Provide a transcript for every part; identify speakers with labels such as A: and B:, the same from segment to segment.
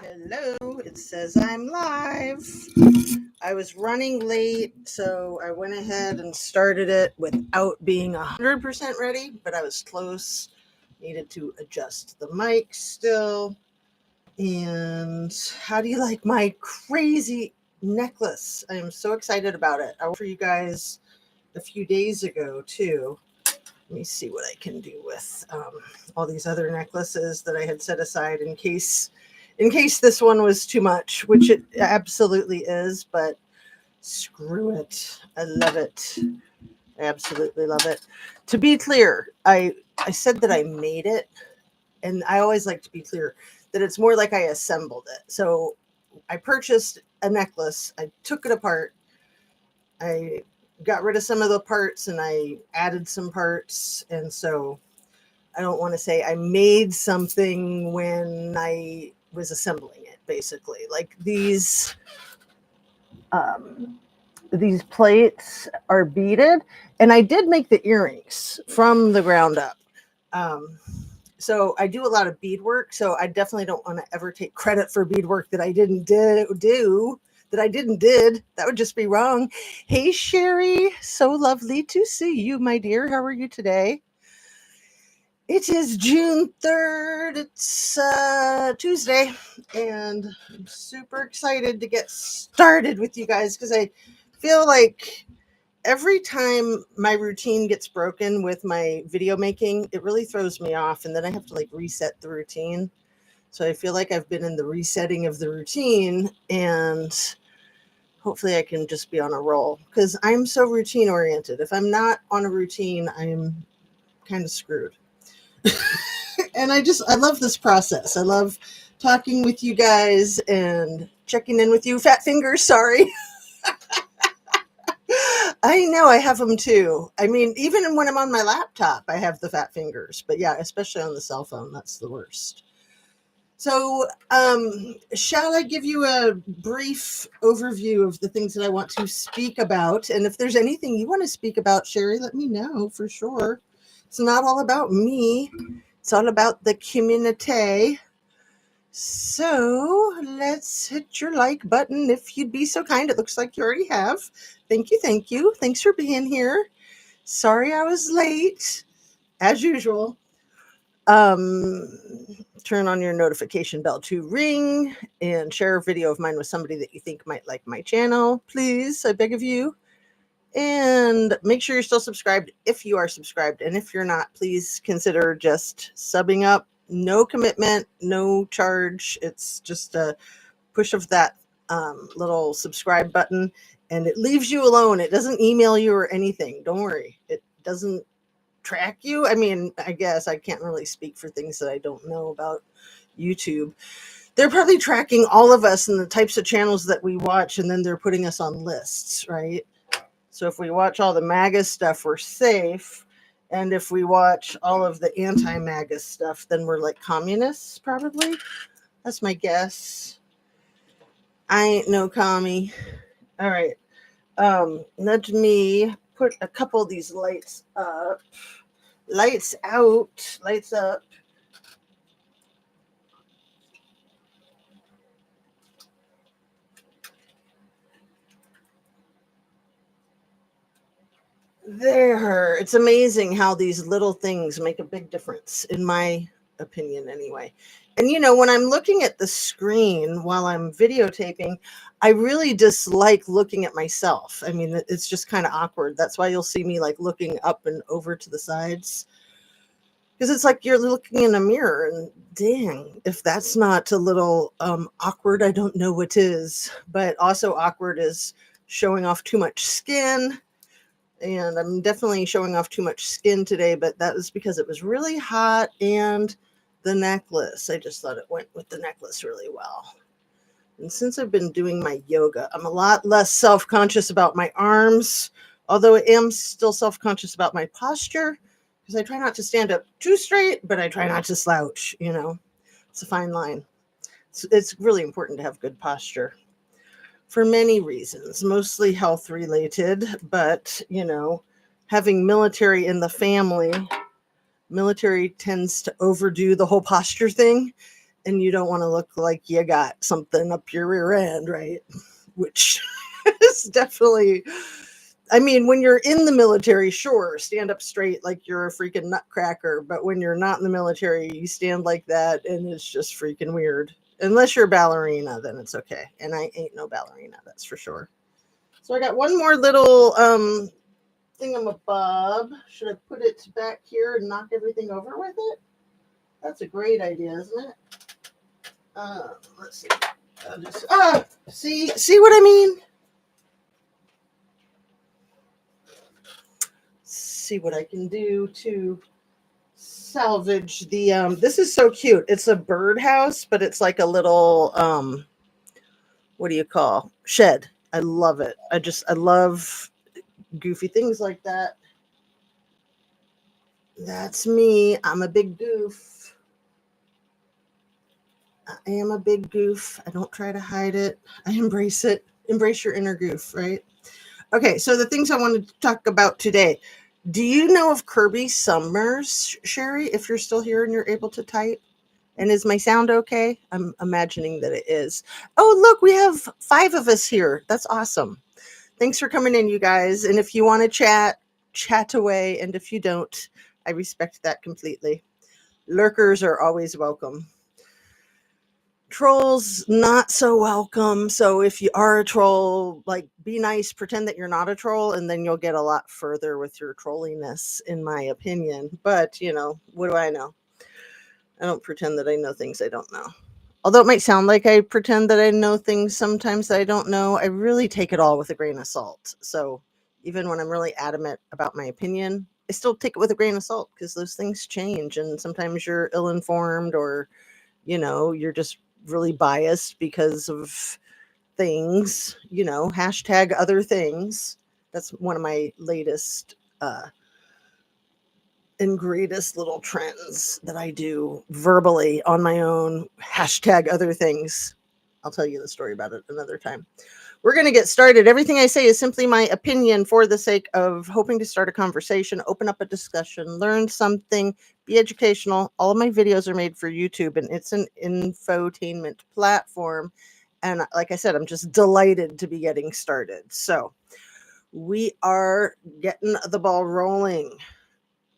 A: Hello, it says I'm live. I was running late, so I went ahead and started it without being 100% ready, but I was close. Needed to adjust the mic still. And how do you like my crazy necklace? I am so excited about it. I worked for you guys a few days ago, too. Let me see what I can do with all these other necklaces that I had set aside in case this one was too much, which it absolutely is, but screw it. I love it. I absolutely love it. To be clear, I said that I made it, and I always like to be clear that it's more like I assembled it. So I purchased a necklace, I took it apart, I got rid of some of the parts and I added some parts. And so I don't want to say I made something when I was assembling it, basically. Like these plates are beaded, and I did make the earrings from the ground up. So I do a lot of beadwork, so I definitely don't want to ever take credit for beadwork that I didn't do. That would just be wrong. Hey, Sherry, so lovely to see you, my dear. How are you today? It is June 3rd. It's Tuesday, and I'm super excited to get started with you guys because I feel like every time my routine gets broken with my video making, it really throws me off, and then I have to like reset the routine. So I feel like I've been in the resetting of the routine, and hopefully I can just be on a roll because I'm so routine oriented. If I'm not on a routine, I'm kind of screwed. And I love this process. I love talking with you guys and checking in with you. Fat fingers, sorry. I know I have them too. I mean, even when I'm on my laptop, I have the fat fingers. But yeah, especially on the cell phone, that's the worst. So, shall I give you a brief overview of the things that I want to speak about? And if there's anything you want to speak about, Sherry, let me know for sure. It's not all about me. It's all about the community. So let's hit your like button if you'd be so kind. It looks like you already have. Thank you. Thank you. Thanks for being here. Sorry I was late, as usual. Turn on your notification bell to ring and share a video of mine with somebody that you think might like my channel. Please, I beg of you. And make sure you're still subscribed if you are subscribed. And if you're not, please consider just subbing up. No commitment, no charge. It's just a push of that little subscribe button, and it leaves you alone. It doesn't email you or anything. Don't worry. It doesn't track you. I mean, I guess I can't really speak for things that I don't know about YouTube. They're probably tracking all of us and the types of channels that we watch, and then they're putting us on lists, right? So if we watch all the MAGA stuff, we're safe. And if we watch all of the anti-MAGA stuff, then we're like communists, probably. That's my guess. I ain't no commie. All right. Let me put a couple of these lights up. Lights out. Lights up. There. It's amazing how these little things make a big difference, in my opinion, anyway. And when I'm looking at the screen while I'm videotaping, I really dislike looking at myself. I mean, it's just kind of awkward. That's why you'll see me like looking up and over to the sides. Because it's like you're looking in a mirror, and dang, if that's not a little awkward, I don't know what is. But also awkward is showing off too much skin. And I'm definitely showing off too much skin today, but that was because it was really hot and the necklace. I just thought it went with the necklace really well. And since I've been doing my yoga, I'm a lot less self-conscious about my arms, although I am still self-conscious about my posture because I try not to stand up too straight, but I try not to slouch, It's a fine line. It's really important to have good posture. For many reasons, mostly health related, but having military in the family, military tends to overdo the whole posture thing. and you don't want to look like you got something up your rear end, right? Which is definitely, I mean, when you're in the military, sure, stand up straight like you're a freaking nutcracker. But when you're not in the military, you stand like that and it's just freaking weird. Unless you're a ballerina, then it's okay. And I ain't no ballerina, that's for sure. So I got one more little thingamabob. Should I put it back here and knock everything over with it? That's a great idea, isn't it? Let's see. I'll just see what I mean? See what I can do to salvage the this is so cute. It's a birdhouse, but it's like a little what do you call shed. I love it. I love goofy things like that. That's me. I'm a big goof. I am a big goof. I don't try to hide it. I embrace it. Embrace your inner goof, right? Okay, so the things I wanted to talk about today. Do you know of Kirby Summers, Sherry, if you're still here and you're able to type? And is my sound okay? I'm imagining that it is. Oh, look, we have 5 of us here. That's awesome. Thanks for coming in, you guys. And if you want to chat away. And if you don't, I respect that completely. Lurkers are always welcome. Trolls, not so welcome. So if you are a troll, like, be nice, pretend that you're not a troll, and then you'll get a lot further with your trolliness, in my opinion. But, what do I know? I don't pretend that I know things I don't know. Although it might sound like I pretend that I know things sometimes that I don't know, I really take it all with a grain of salt. So even when I'm really adamant about my opinion, I still take it with a grain of salt because those things change. And sometimes you're ill informed or, you're just really biased because of things, hashtag other things. That's one of my latest and greatest little trends that I do verbally on my own. Hashtag other things. I'll tell you the story about it another time. We're going to get started. Everything I say is simply my opinion for the sake of hoping to start a conversation, open up a discussion, learn something, be educational. All of my videos are made for YouTube, and it's an infotainment platform. And like I said, I'm just delighted to be getting started. So we are getting the ball rolling.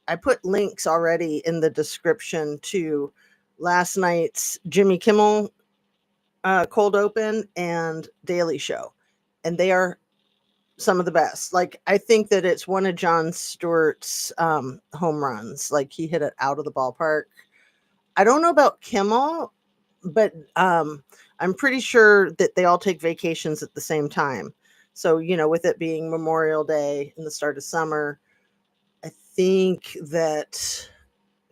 A: I put links already in the description to last night's Jimmy Kimmel cold open and Daily Show. And they are some of the best. Like, I think that it's one of Jon Stewart's home runs. Like, he hit it out of the ballpark. I don't know about Kimmel, but I'm pretty sure that they all take vacations at the same time. So, with it being Memorial Day and the start of summer, I think that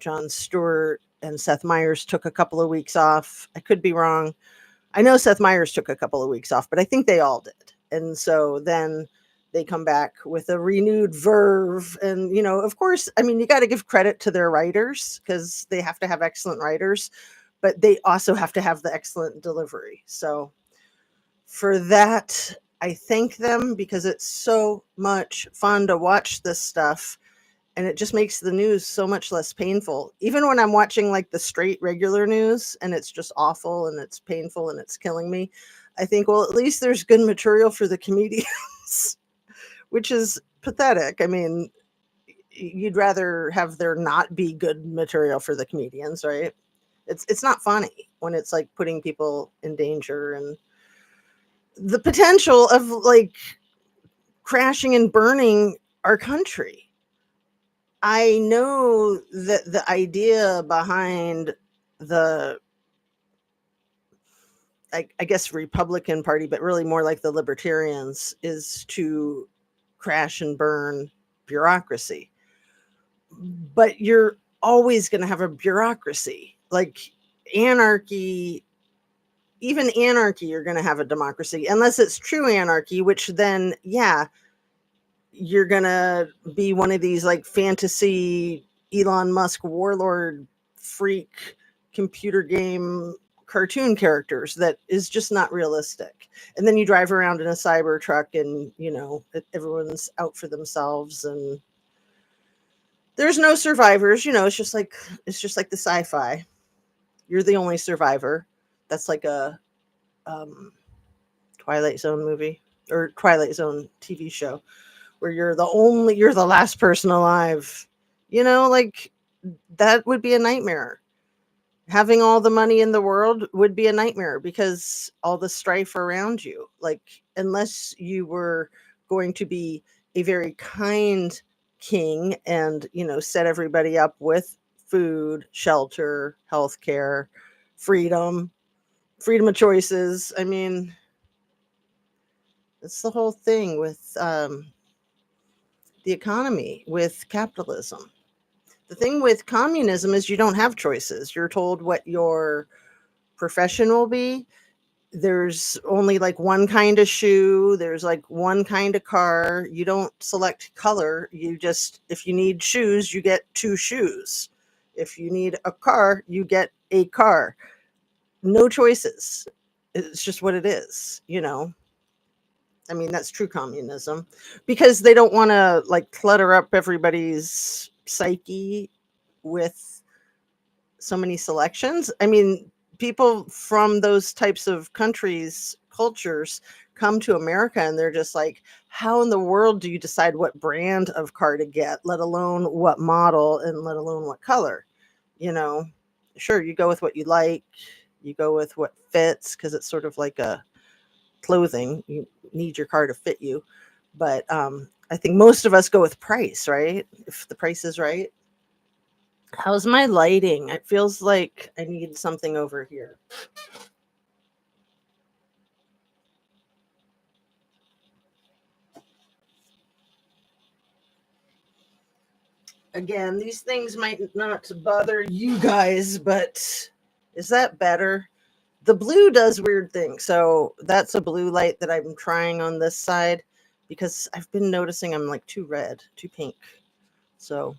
A: Jon Stewart and Seth Meyers took a couple of weeks off. I could be wrong. I know Seth Meyers took a couple of weeks off, but I think they all did. And so then they come back with a renewed verve. And, of course, I mean, you got to give credit to their writers because they have to have excellent writers, but they also have to have the excellent delivery. So for that, I thank them because it's so much fun to watch this stuff. And it just makes the news so much less painful. Even when I'm watching like the straight regular news and it's just awful and it's painful and it's killing me, I think, well, at least there's good material for the comedians, which is pathetic. I mean, you'd rather have there not be good material for the comedians, right? It's not funny when it's like putting people in danger and the potential of like crashing and burning our country. I know that the idea behind the, I guess, Republican Party, but really more like the Libertarians, is to crash and burn bureaucracy. But you're always going to have a bureaucracy. Like anarchy, even anarchy, you're going to have a democracy, unless it's true anarchy, which then, yeah, you're gonna be one of these like fantasy Elon Musk warlord freak computer game cartoon characters that is just not realistic. And then you drive around in a cyber truck and everyone's out for themselves and there's no survivors. It's just like the sci-fi. You're the only survivor. That's like a um, Twilight Zone movie or Twilight Zone TV show where you're the last person alive. Like that would be a nightmare. Having all the money in the world would be a nightmare because all the strife around you. Like, unless you were going to be a very kind king and, set everybody up with food, shelter, healthcare, freedom, freedom of choices. I mean, it's the whole thing with the economy, with capitalism. The thing with communism is you don't have choices. You're told what your profession will be. There's only like one kind of shoe, there's like one kind of car. You don't select color. You just, if you need shoes, you get two shoes. If you need a car, you get a car. No choices. It's just what it is. I mean, that's true communism because they don't want to like clutter up everybody's psyche with so many selections. I mean, people from those types of countries, cultures come to America and they're just like, how in the world do you decide what brand of car to get, let alone what model and let alone what color? You know, sure, you go with what you like, you go with what fits because it's sort of like a clothing. You need your car to fit you. But I think most of us go with price, right? If the price is right. How's my lighting? It feels like I need something over here. Again, these things might not bother you guys, but is that better? The blue does weird things. So that's a blue light that I'm trying on this side because I've been noticing I'm like too red, too pink. So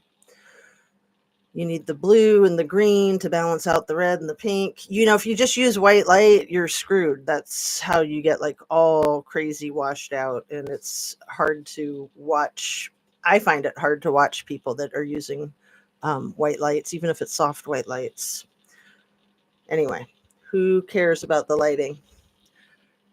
A: you need the blue and the green to balance out the red and the pink. If you just use white light, you're screwed. That's how you get like all crazy washed out. And it's hard to watch. I find it hard to watch people that are using white lights, even if it's soft white lights. Anyway, who cares about the lighting?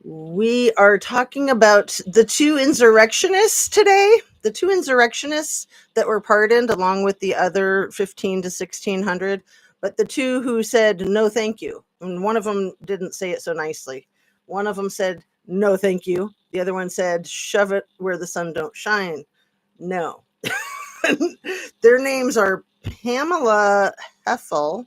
A: We are talking about the two insurrectionists today, the two insurrectionists that were pardoned along with the other 15 to 1600, but the two who said no thank you. And one of them didn't say it so nicely. One of them said no thank you. The other one said shove it where the sun don't shine. No. Their names are Pamela Hemphill.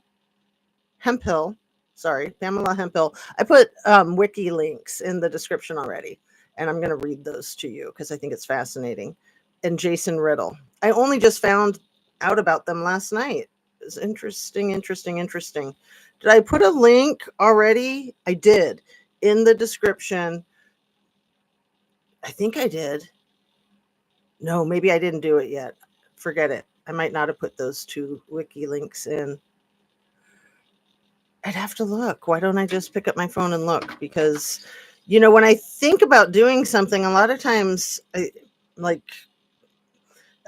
A: Sorry, Pamela Hemphill. I put wiki links in the description already, and I'm going to read those to you because I think it's fascinating. And Jason Riddle. I only just found out about them last night. It's interesting, interesting, interesting. Did I put a link already? I did in the description. I think I did. No, maybe I didn't do it yet. Forget it. I might not have put those two wiki links in. I'd have to look. Why don't I just pick up my phone and look? Because, when I think about doing something, a lot of times I like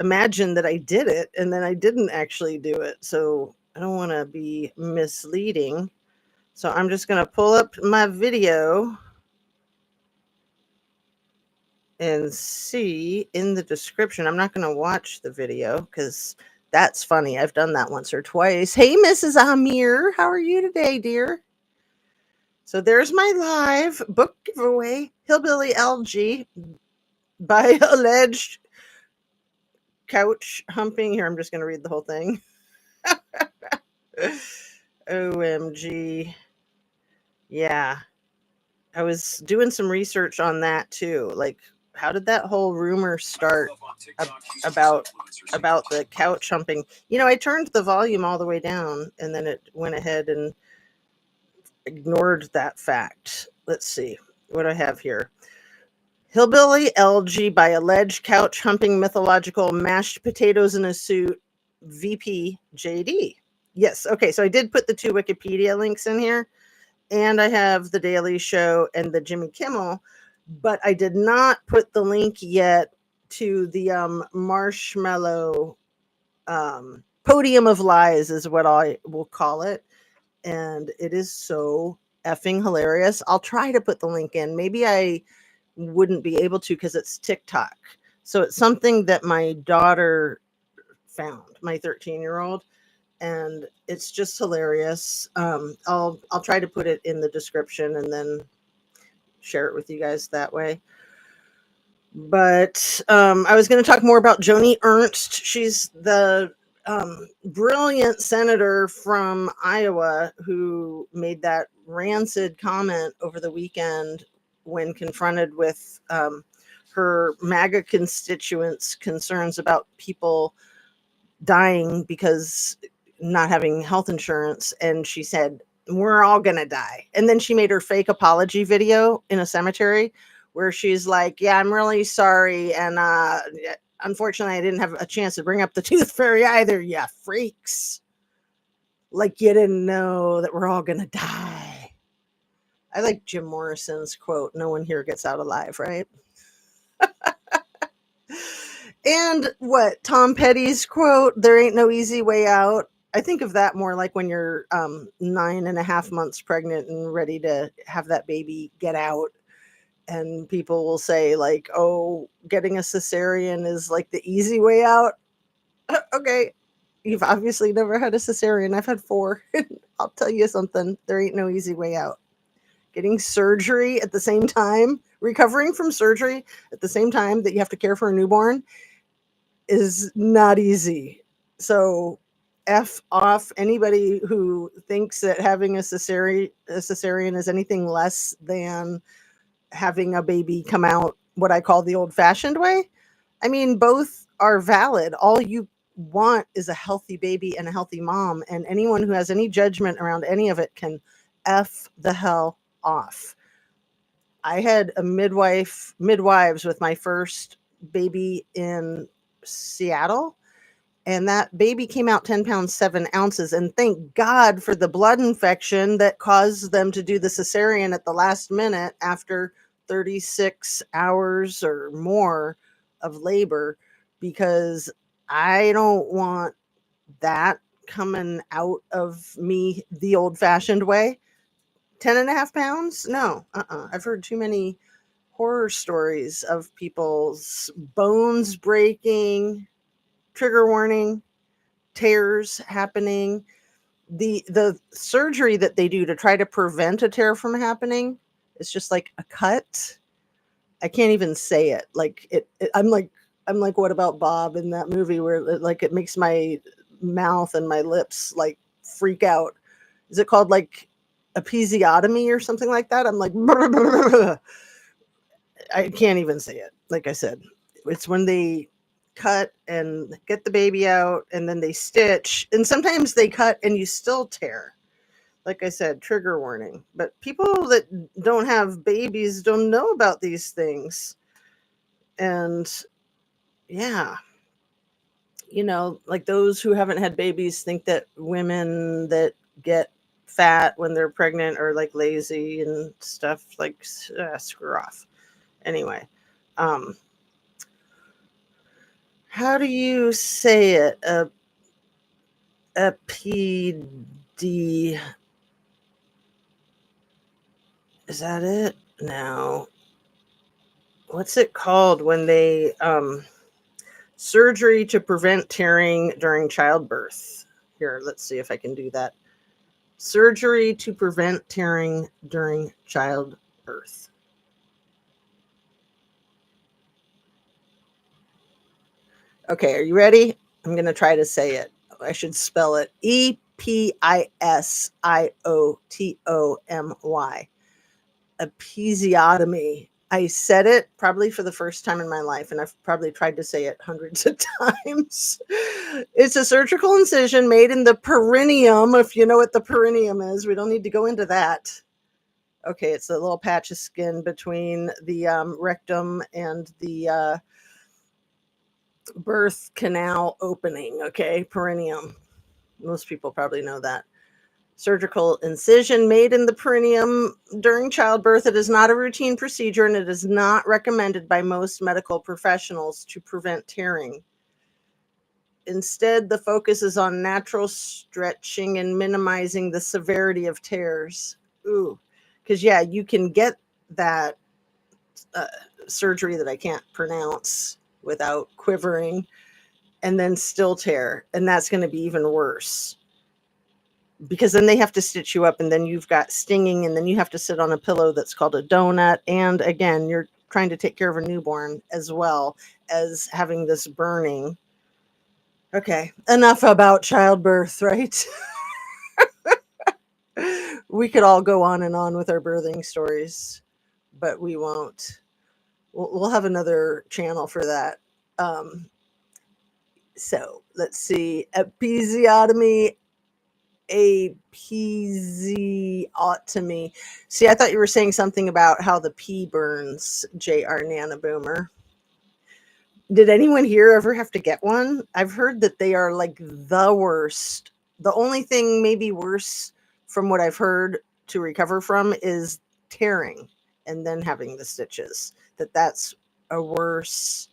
A: imagine that I did it and then I didn't actually do it. So I don't want to be misleading. So I'm just going to pull up my video and see in the description. I'm not going to watch the video because that's funny. I've done that once or twice. Hey, Mrs. Amir, how are you today, dear? So there's my live book giveaway, Hillbilly Elegy by alleged couch humping. Here, I'm just going to read the whole thing. OMG. Yeah. I was doing some research on that too. Like, how did that whole rumor start about the couch humping? I turned the volume all the way down and then it went ahead and ignored that fact. Let's see. What do I have here? Hillbilly Elegy by alleged couch humping mythological mashed potatoes in a suit, VP-JD. Yes, okay, so I did put the two Wikipedia links in here, and I have the Daily Show and the Jimmy Kimmel, but I did not put the link yet to the marshmallow podium of lies is what I will call it. and it is so effing hilarious. I'll try to put the link in. Maybe I wouldn't be able to because it's TikTok. So it's something that my daughter found, my 13-year-old, and it's just hilarious. I'll try to put it in the description and then share it with you guys that way. But I was going to talk more about Joni Ernst. She's the brilliant senator from Iowa who made that rancid comment over the weekend when confronted with her MAGA constituents' concerns about people dying because not having health insurance. And she said, we're all going to die. And then she made her fake apology video in a cemetery where she's like, yeah, I'm really sorry. And unfortunately, I didn't have a chance to bring up the tooth fairy either. Yeah, freaks. Like you didn't know that we're all going to die. I like Jim Morrison's quote, no one here gets out alive, right? And what Tom Petty's quote, there ain't no easy way out. I think of that more like when you're 9.5 months pregnant and ready to have that baby get out. And people will say like, oh, getting a cesarean is like the easy way out. Okay. You've obviously never had a cesarean. I've had 4. I'll tell you something. There ain't no easy way out. Getting surgery at the same time, recovering from surgery at the same time that you have to care for a newborn is not easy. So F off anybody who thinks that having a cesarean is anything less than having a baby come out what I call the old-fashioned way. I mean, both are valid. All you want is a healthy baby and a healthy mom, and anyone who has any judgment around any of it can F the hell off. I had a midwives with my first baby in Seattle, and that baby came out 10 pounds 7 ounces, and thank God for the blood infection that caused them to do the cesarean at the last minute after 36 hours or more of labor, because I don't want that coming out of me the old-fashioned way. 10.5 pounds? No. I've heard too many horror stories of people's bones breaking, trigger warning, tears happening. The surgery that they do to try to prevent a tear from happening is just like a cut. I can't even say it. Like I'm like what about Bob in that movie where it makes my mouth and my lips like freak out. Is it called like episiotomy or something like that? I'm like I can't even say it. Like I said, it's when they cut and get the baby out and then they stitch, and sometimes they cut and you still tear. Like I said, trigger warning. But people that don't have babies don't know about these things. And yeah, like those who haven't had babies think that women that get fat when they're pregnant are like lazy and stuff. Like screw off. Anyway, how do you say it? A PD. Is that it? No. What's it called when they surgery to prevent tearing during childbirth? Here, let's see if I can do that. Surgery to prevent tearing during childbirth. Okay, are you ready? I'm going to try to say it. I should spell it EPISIOTOMY. Episiotomy. I said it probably for the first time in my life, and I've probably tried to say it hundreds of times. It's a surgical incision made in the perineum, if you know what the perineum is. We don't need to go into that. Okay, it's a little patch of skin between the rectum and the birth canal opening. Okay, perineum. Most people probably know that. Surgical incision made in the perineum during childbirth. It is not a routine procedure, and it is not recommended by most medical professionals to prevent tearing. Instead, the focus is on natural stretching and minimizing the severity of tears. Ooh, because yeah, you can get that uh, surgery that I can't pronounce without quivering and then still tear. And that's going to be even worse because then they have to stitch you up and then you've got stinging and then you have to sit on a pillow that's called a donut. And again, you're trying to take care of a newborn as well as having this burning. Okay, enough about childbirth, right? We could all go on and on with our birthing stories, but we won't. We'll have another channel for that. So let's see. Episiotomy, episiotomy. See, I thought you were saying something about how the pee burns, JR Nana Boomer. Did anyone here ever have to get one? I've heard that they are like the worst. The only thing maybe worse from what I've heard to recover from is tearing and then having the stitches. That's a worse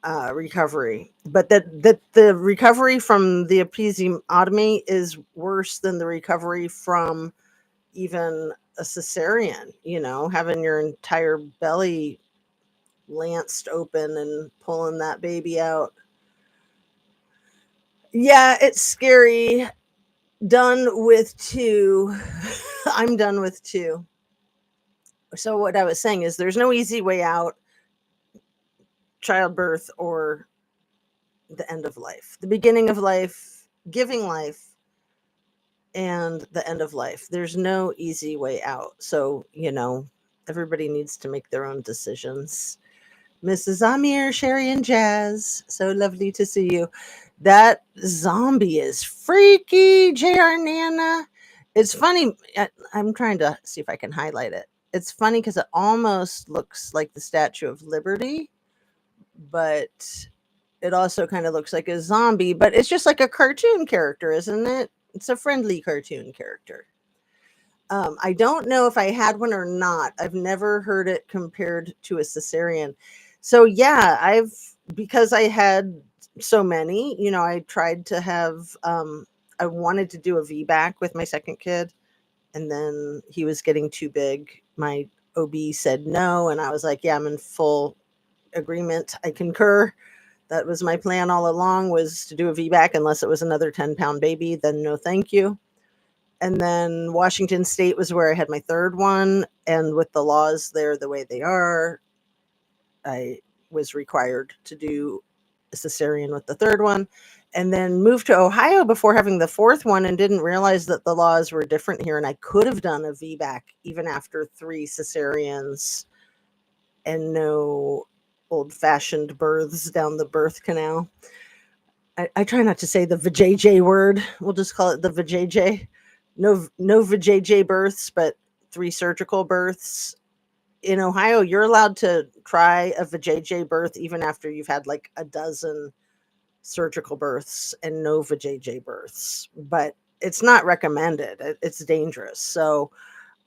A: recovery, but that the recovery from the episiotomy is worse than the recovery from even a cesarean. You know, having your entire belly lanced open and pulling that baby out. Yeah, it's scary. Done with 2. I'm done with 2. So what I was saying is there's no easy way out, childbirth or the end of life, the beginning of life, giving life, and the end of life. There's no easy way out. So, everybody needs to make their own decisions. Mrs. Amir, Sherry, and Jazz, so lovely to see you. That zombie is freaky, JR Nana. It's funny. I'm trying to see if I can highlight it. It's funny because it almost looks like the Statue of Liberty, but it also kind of looks like a zombie, but it's just like a cartoon character, isn't it? It's a friendly cartoon character. I don't know if I had one or not. I've never heard it compared to a cesarean. So yeah, because I had so many, I tried to have, I wanted to do a VBAC with my second kid, and then he was getting too big. My OB said no, and I was like, yeah, I'm in full agreement. I concur. That was my plan all along, was to do a VBAC unless it was another 10-pound baby, then no thank you. And then Washington State was where I had my third one. And with the laws there the way they are, I was required to do a cesarean with the third one. And then moved to Ohio before having the fourth one and didn't realize that the laws were different here. And I could have done a VBAC even after 3 cesareans and no old-fashioned births down the birth canal. I try not to say the VJJ word. We'll just call it the VJJ. No VJJ births, but 3 surgical births. In Ohio, you're allowed to try a VJJ birth even after you've had like a dozen surgical births and no VJJ births. But it's not recommended. It's dangerous. So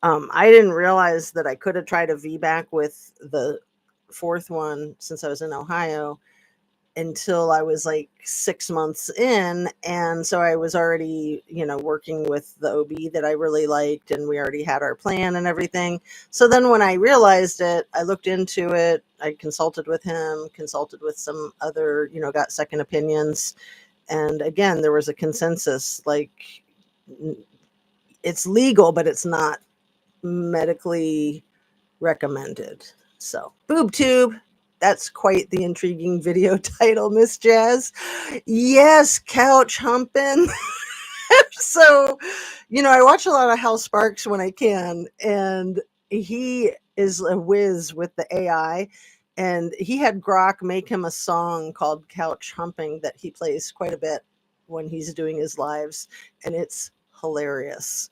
A: I didn't realize that I could have tried a VBAC with the fourth one since I was in Ohio until I was like 6 months in. And so I was already, working with the OB that I really liked, and we already had our plan and everything. So then when I realized it, I looked into it. I consulted with him, consulted with some other, got second opinions. And again, there was a consensus, like it's legal, but it's not medically recommended. So boob tube. That's quite the intriguing video title, Miss Jazz. Yes, couch humping. So, I watch a lot of Hal Sparks when I can, and he is a whiz with the AI. And he had Grok make him a song called Couch Humping that he plays quite a bit when he's doing his lives, and it's hilarious.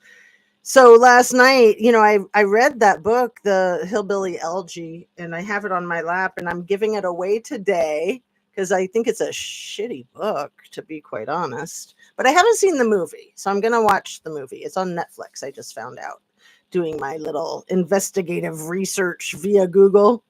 A: So last night, I read that book, the Hillbilly Elegy, and I have it on my lap, and I'm giving it away today because I think it's a shitty book, to be quite honest. But I haven't seen the movie, so I'm going to watch the movie. It's on Netflix, I just found out, doing my little investigative research via Google.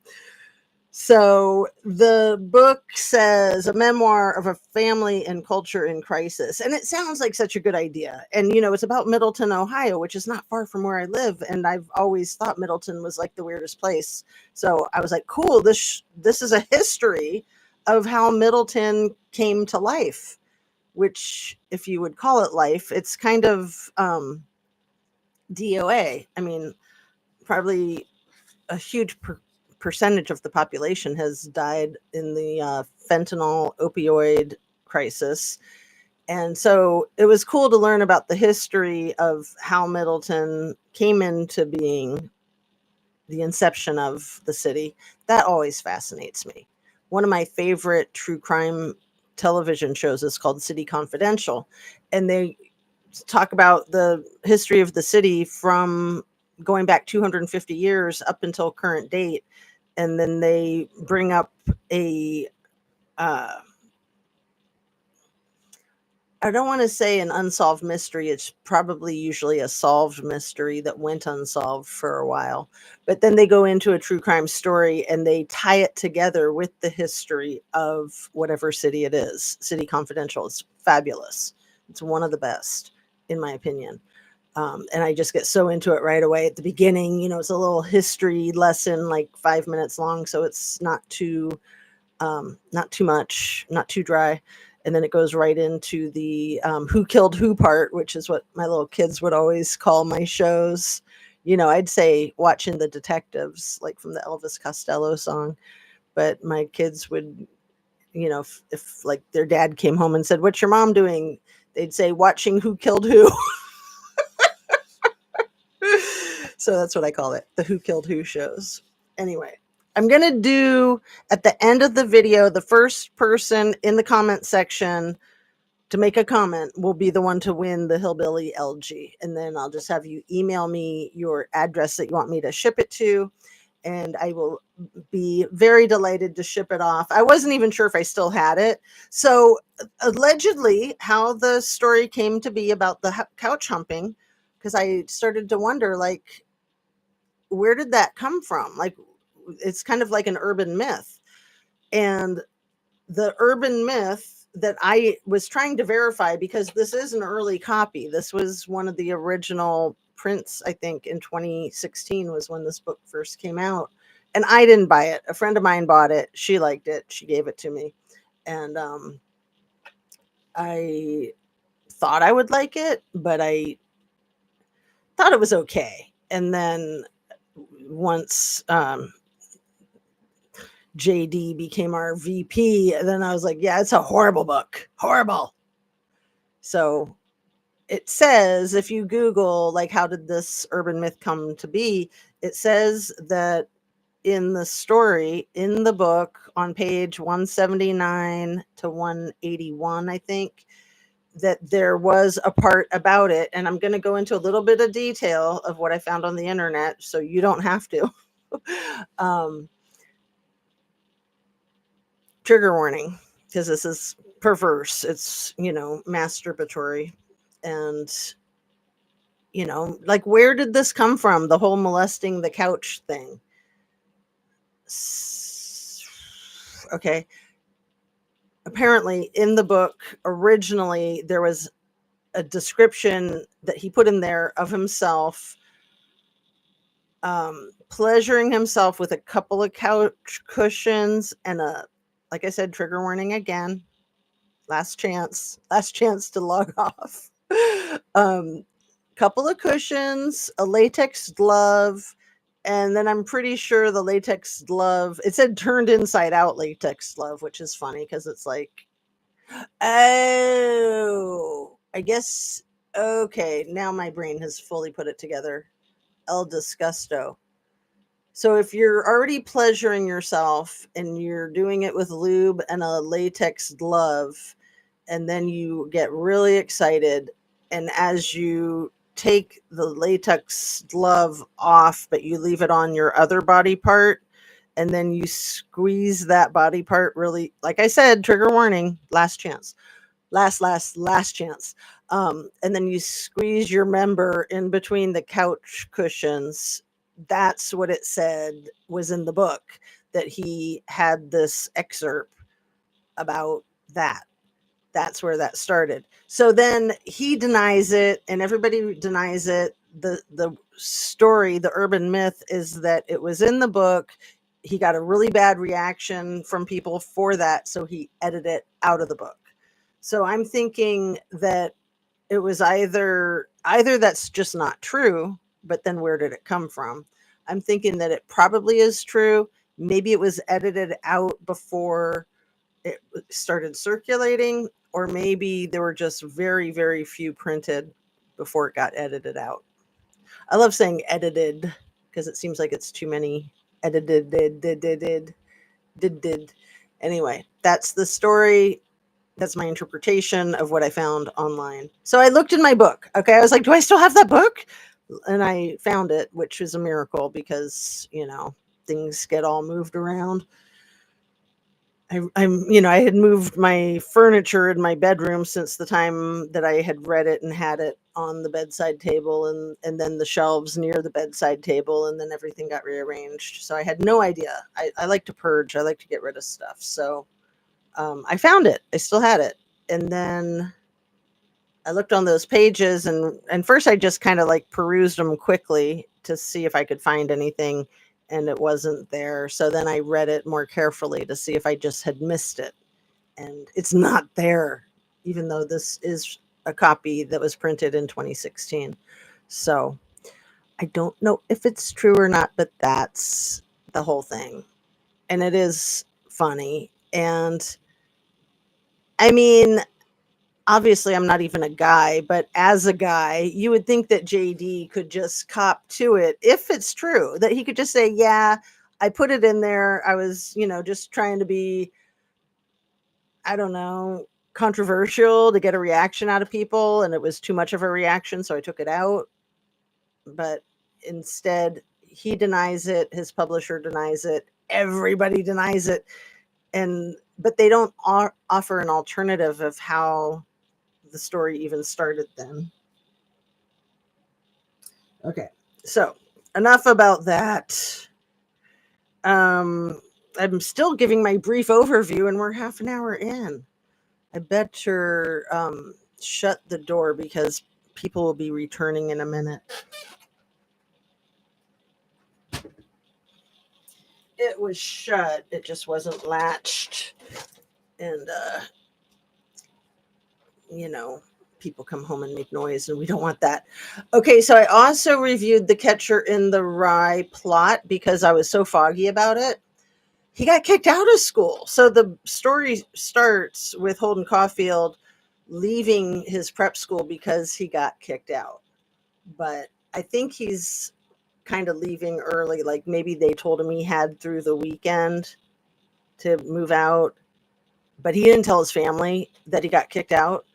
A: So the book says a memoir of a family and culture in crisis. And it sounds like such a good idea. And, it's about Middleton, Ohio, which is not far from where I live. And I've always thought Middleton was like the weirdest place. So I was like, cool, this is a history of how Middleton came to life, which, if you would call it life, it's kind of DOA. I mean, probably a huge percentage of the population has died in the fentanyl opioid crisis. And so it was cool to learn about the history of how Middleton came into being, the inception of the city. That always fascinates me. One of my favorite true crime television shows is called City Confidential, and they talk about the history of the city from going back 250 years up until current date. And then they bring up a uh, I don't want to say an unsolved mystery. It's probably usually a solved mystery that went unsolved for a while. But then they go into a true crime story and they tie it together with the history of whatever city it is. City Confidential. It's fabulous. It's one of the best, in my opinion. And I just get so into it right away at the beginning. It's a little history lesson, like 5 minutes long. So it's not too much, not too dry. And then it goes right into the who killed who part, which is what my little kids would always call my shows. I'd say watching the detectives, like from the Elvis Costello song, but my kids would, if like their dad came home and said, "What's your mom doing?" They'd say, "Watching who killed who." So that's what I call it, the who killed who shows. Anyway, I'm going to do at the end of the video, the first person in the comment section to make a comment will be the one to win the Hillbilly Elegy. And then I'll just have you email me your address that you want me to ship it to. And I will be very delighted to ship it off. I wasn't even sure if I still had it. So allegedly, how the story came to be about the couch humping, because I started to wonder, like, where did that come from? Like, it's kind of like an urban myth. And the urban myth that I was trying to verify, because this is an early copy. This was one of the original prints, I think, in 2016 was when this book first came out. And I didn't buy it. A friend of mine bought it. She liked it. She gave it to me. And I thought I would like it, but I thought it was okay. And then once JD became our VP, then I was like, yeah, it's a horrible book. Horrible. So it says, if you Google, like, how did this urban myth come to be? It says that in the story, in the book, on page 179 to 181, I think, that there was a part about it. And I'm going to go into a little bit of detail of what I found on the internet, so you don't have to. Trigger warning, because this is perverse. It's, masturbatory. And, like, where did this come from? The whole molesting the couch thing. Okay. Apparently, in the book, originally, there was a description that he put in there of himself pleasuring himself with a couple of couch cushions and like I said, trigger warning again, last chance to log off. Couple of cushions, a latex glove, and then I'm pretty sure the latex glove, it said turned inside out latex glove, which is funny because it's like, oh, I guess, okay, now my brain has fully put it together. El disgusto. So if you're already pleasuring yourself and you're doing it with lube and a latex glove, and then you get really excited, and as you take the latex glove off, but you leave it on your other body part, and then you squeeze that body part really, like I said, trigger warning, last chance. Last chance. And then you squeeze your member in between the couch cushions. That's what it said was in the book, that he had this excerpt about that. That's where that started. So then he denies it and everybody denies it. The story, the urban myth is that it was in the book. He got a really bad reaction from people for that, so he edited it out of the book. So I'm thinking that it was either that's just not true, but then where did it come from? I'm thinking that it probably is true. Maybe it was edited out before it started circulating, or maybe there were just very, very few printed before it got edited out. I love saying edited because it seems like it's too many edited. Anyway, that's the story. That's my interpretation of what I found online. So I looked in my book. Okay. I was like, do I still have that book? And I found it, which is a miracle because, things get all moved around. I had moved my furniture in my bedroom since the time that I had read it and had it on the bedside table and then the shelves near the bedside table, and then everything got rearranged. So I had no idea. I like to purge. I like to get rid of stuff. So I found it. I still had it. And then I looked on those pages and first I just kind of like perused them quickly to see if I could find anything, and it wasn't there. So then I read it more carefully to see if I just had missed it. And it's not there, even though this is a copy that was printed in 2016. So I don't know if it's true or not, but that's the whole thing. And it is funny. And I mean, obviously I'm not even a guy, but as a guy, you would think that JD could just cop to it if it's true, that he could just say, yeah, I put it in there. I was, just trying to be, I don't know, controversial to get a reaction out of people. And it was too much of a reaction. So I took it out. But instead, he denies it. His publisher denies it. Everybody denies it. But they don't offer an alternative of how the story even started then. Okay, so enough about that. I'm still giving my brief overview and we're half an hour in. I better shut the door because people will be returning in a minute. It was shut. It just wasn't latched. And, people come home and make noise and we don't want that. Okay, so I also reviewed The Catcher in the Rye plot because I was so foggy about it. He got kicked out of school. So the story starts with Holden Caulfield leaving his prep school because he got kicked out. But I think he's kind of leaving early. Like maybe they told him he had through the weekend to move out, but he didn't tell his family that he got kicked out.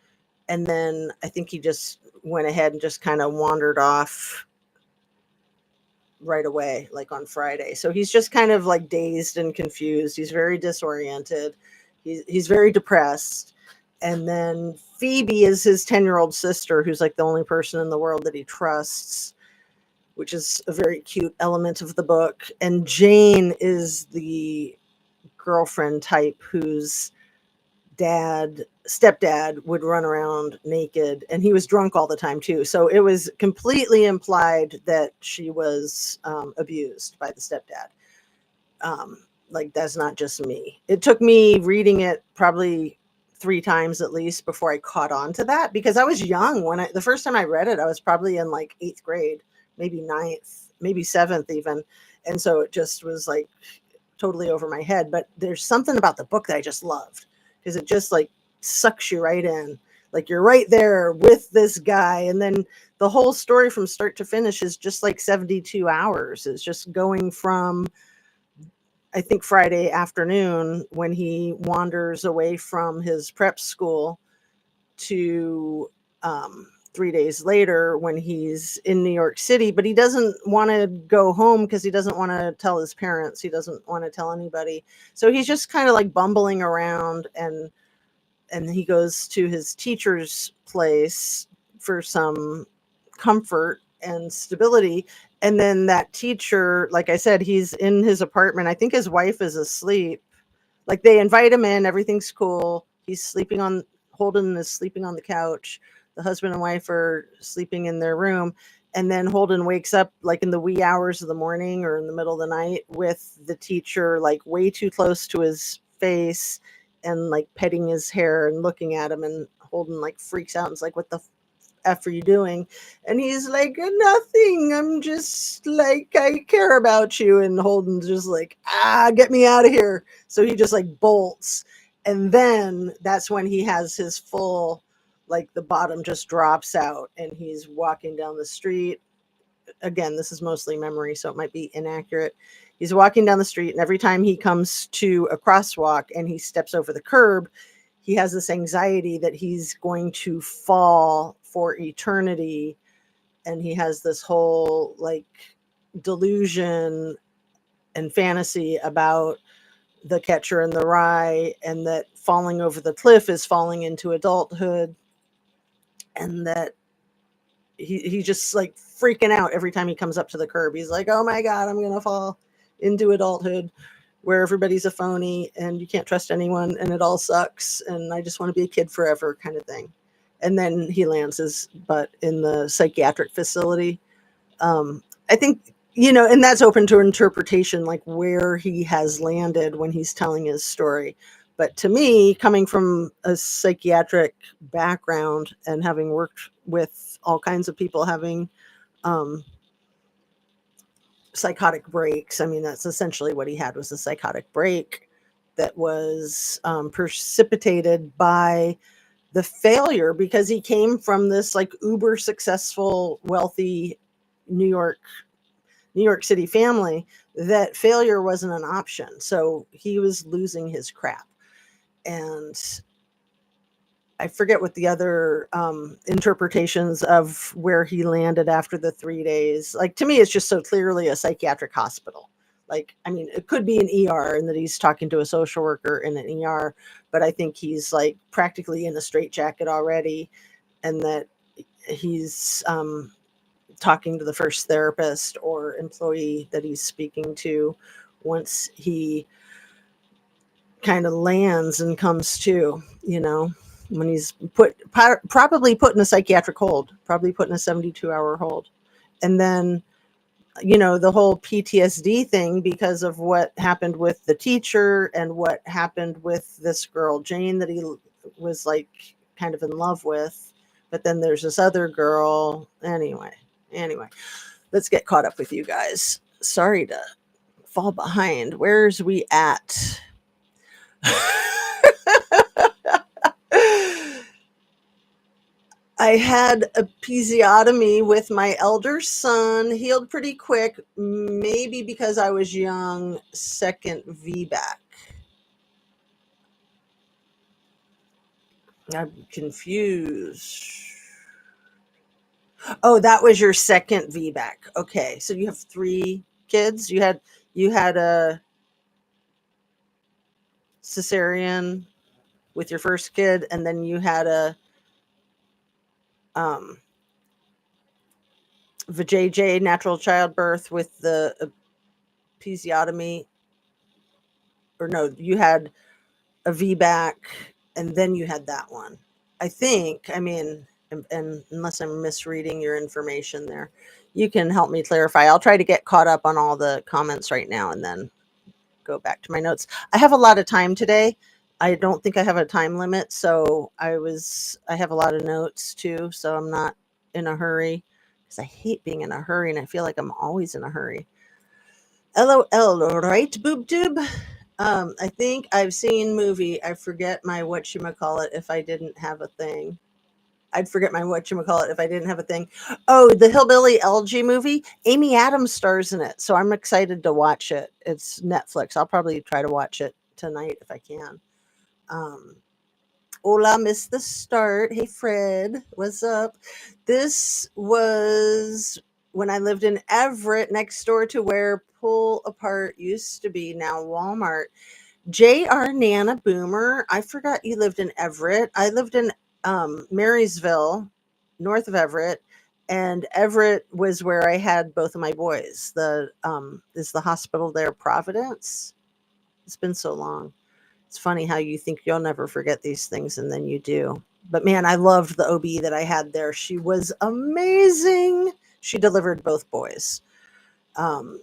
A: And then I think he just went ahead and just kind of wandered off right away, like on Friday. So he's just kind of like dazed and confused. He's very disoriented. He's very depressed. And then Phoebe is his 10-year-old sister, who's like the only person in the world that he trusts, which is a very cute element of the book. And Jane is the girlfriend type whose stepdad would run around naked, and he was drunk all the time too. So it was completely implied that she was abused by the stepdad. Like that's not just me. It took me reading it probably 3 times at least before I caught on to that, because I was young when the first time I read it. I was probably in like 8th grade, maybe 9th, maybe 7th even. And so it just was like totally over my head. But there's something about the book that I just loved, because it just like sucks you right in. Like you're right there with this guy. And then the whole story from start to finish is just like 72 hours. It's just going from, I think, Friday afternoon when he wanders away from his prep school to 3 days later when he's in New York City, but he doesn't want to go home because he doesn't want to tell his parents. He doesn't want to tell anybody. So he's just kind of like bumbling around, and he goes to his teacher's place for some comfort and stability. And then that teacher, like I said, he's in his apartment. I think his wife is asleep. Like they invite him in, everything's cool. He's sleeping on Holden is sleeping on the couch. The husband and wife are sleeping in their room. And then Holden wakes up like in the wee hours of the morning or in the middle of the night with the teacher like way too close to his face and like petting his hair and looking at him. And Holden like freaks out and is like, "What the F are you doing?" And he's like, "Nothing. I'm just like, I care about you." And Holden's just like, "Get me out of here." So he just like bolts. And then that's when he has his full, like the bottom just drops out and he's walking down the street. Again, this is mostly memory, so it might be inaccurate. He's walking down the street, and every time he comes to a crosswalk and he steps over the curb, he has this anxiety that he's going to fall for eternity. And he has this whole like delusion and fantasy about the Catcher in the Rye, and that falling over the cliff is falling into adulthood, and that he just like freaking out every time he comes up to the curb. He's like, "Oh my God, I'm going to fall into adulthood where everybody's a phony and you can't trust anyone and it all sucks. And I just want to be a kid forever," kind of thing. And then he lands his butt in the psychiatric facility. I think, and that's open to interpretation, like where he has landed when he's telling his story. But to me, coming from a psychiatric background and having worked with all kinds of people having um, psychotic breaks, I mean, that's essentially what he had, was a psychotic break that was precipitated by the failure, because he came from this like uber successful, wealthy New York New York City family, that failure wasn't an option. So he was losing his crap. And I forget what the other interpretations of where he landed after the 3 days. Like to me, it's just so clearly a psychiatric hospital. Like, I mean, it could be an ER and that he's talking to a social worker in an ER, but I think he's like practically in a straitjacket already, and that he's talking to the first therapist or employee that he's speaking to once he kind of lands and comes to, when he's probably put in a psychiatric hold, probably put in a 72-hour hold. And then, the whole PTSD thing, because of what happened with the teacher and what happened with this girl, Jane, that he was like kind of in love with. But then there's this other girl. Anyway, let's get caught up with you guys. Sorry to fall behind. Where's we at? I had a episiotomy with my elder son. Healed pretty quick, maybe because I was young. Second VBAC. I'm confused. Oh, that was your second VBAC. Okay, so you have 3 kids. You had a cesarean with your first kid, and then you had a um, VJJ, natural childbirth, with the episiotomy. Or no, you had a VBAC, and then you had that one. I think. I mean, and unless I'm misreading your information there, you can help me clarify. I'll try to get caught up on all the comments right now and then go back to my notes. I have a lot of time today. I don't think I have a time limit, so I have a lot of notes too, so I'm not in a hurry, because I hate being in a hurry and I feel like I'm always in a hurry. LOL, right, boob tube? I think I've seen movie. I forget my whatchamacallit if I didn't have a thing. I'd forget my whatchamacallit if I didn't have a thing. Oh, the Hillbilly Elegy movie. Amy Adams stars in it, so I'm excited to watch it. It's Netflix. I'll probably try to watch it tonight if I can. Hola, missed the start. Hey, Fred, what's up? This was when I lived in Everett, next door to where Pull Apart used to be, now Walmart. J.R. Nana Boomer, I forgot you lived in Everett. I lived in Marysville, north of Everett, And Everett was where I had both of my boys. Is the hospital there Providence? It's been so long. It's funny how you think you'll never forget these things and then you do. But man, I loved the OB that I had there. She was amazing. She delivered both boys. Um,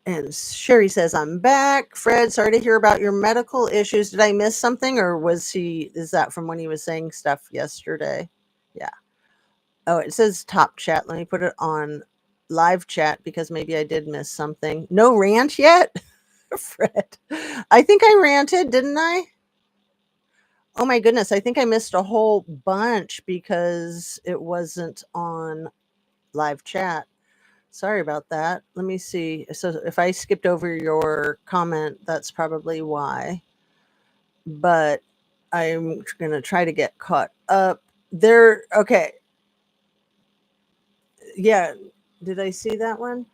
A: and Sherry says, I'm back. Fred, sorry to hear about your medical issues. Did I miss something or is that from when he was saying stuff yesterday? Yeah. Oh, it says top chat. Let me put it on live chat because maybe I did miss something. No rant yet? Fred. I think I ranted, didn't I? Oh my goodness, I think I missed a whole bunch because it wasn't on live chat. Sorry about that. Let me see. So if I skipped over your comment, that's probably why. But I'm going to try to get caught up. There, okay. Yeah. Did I see that one?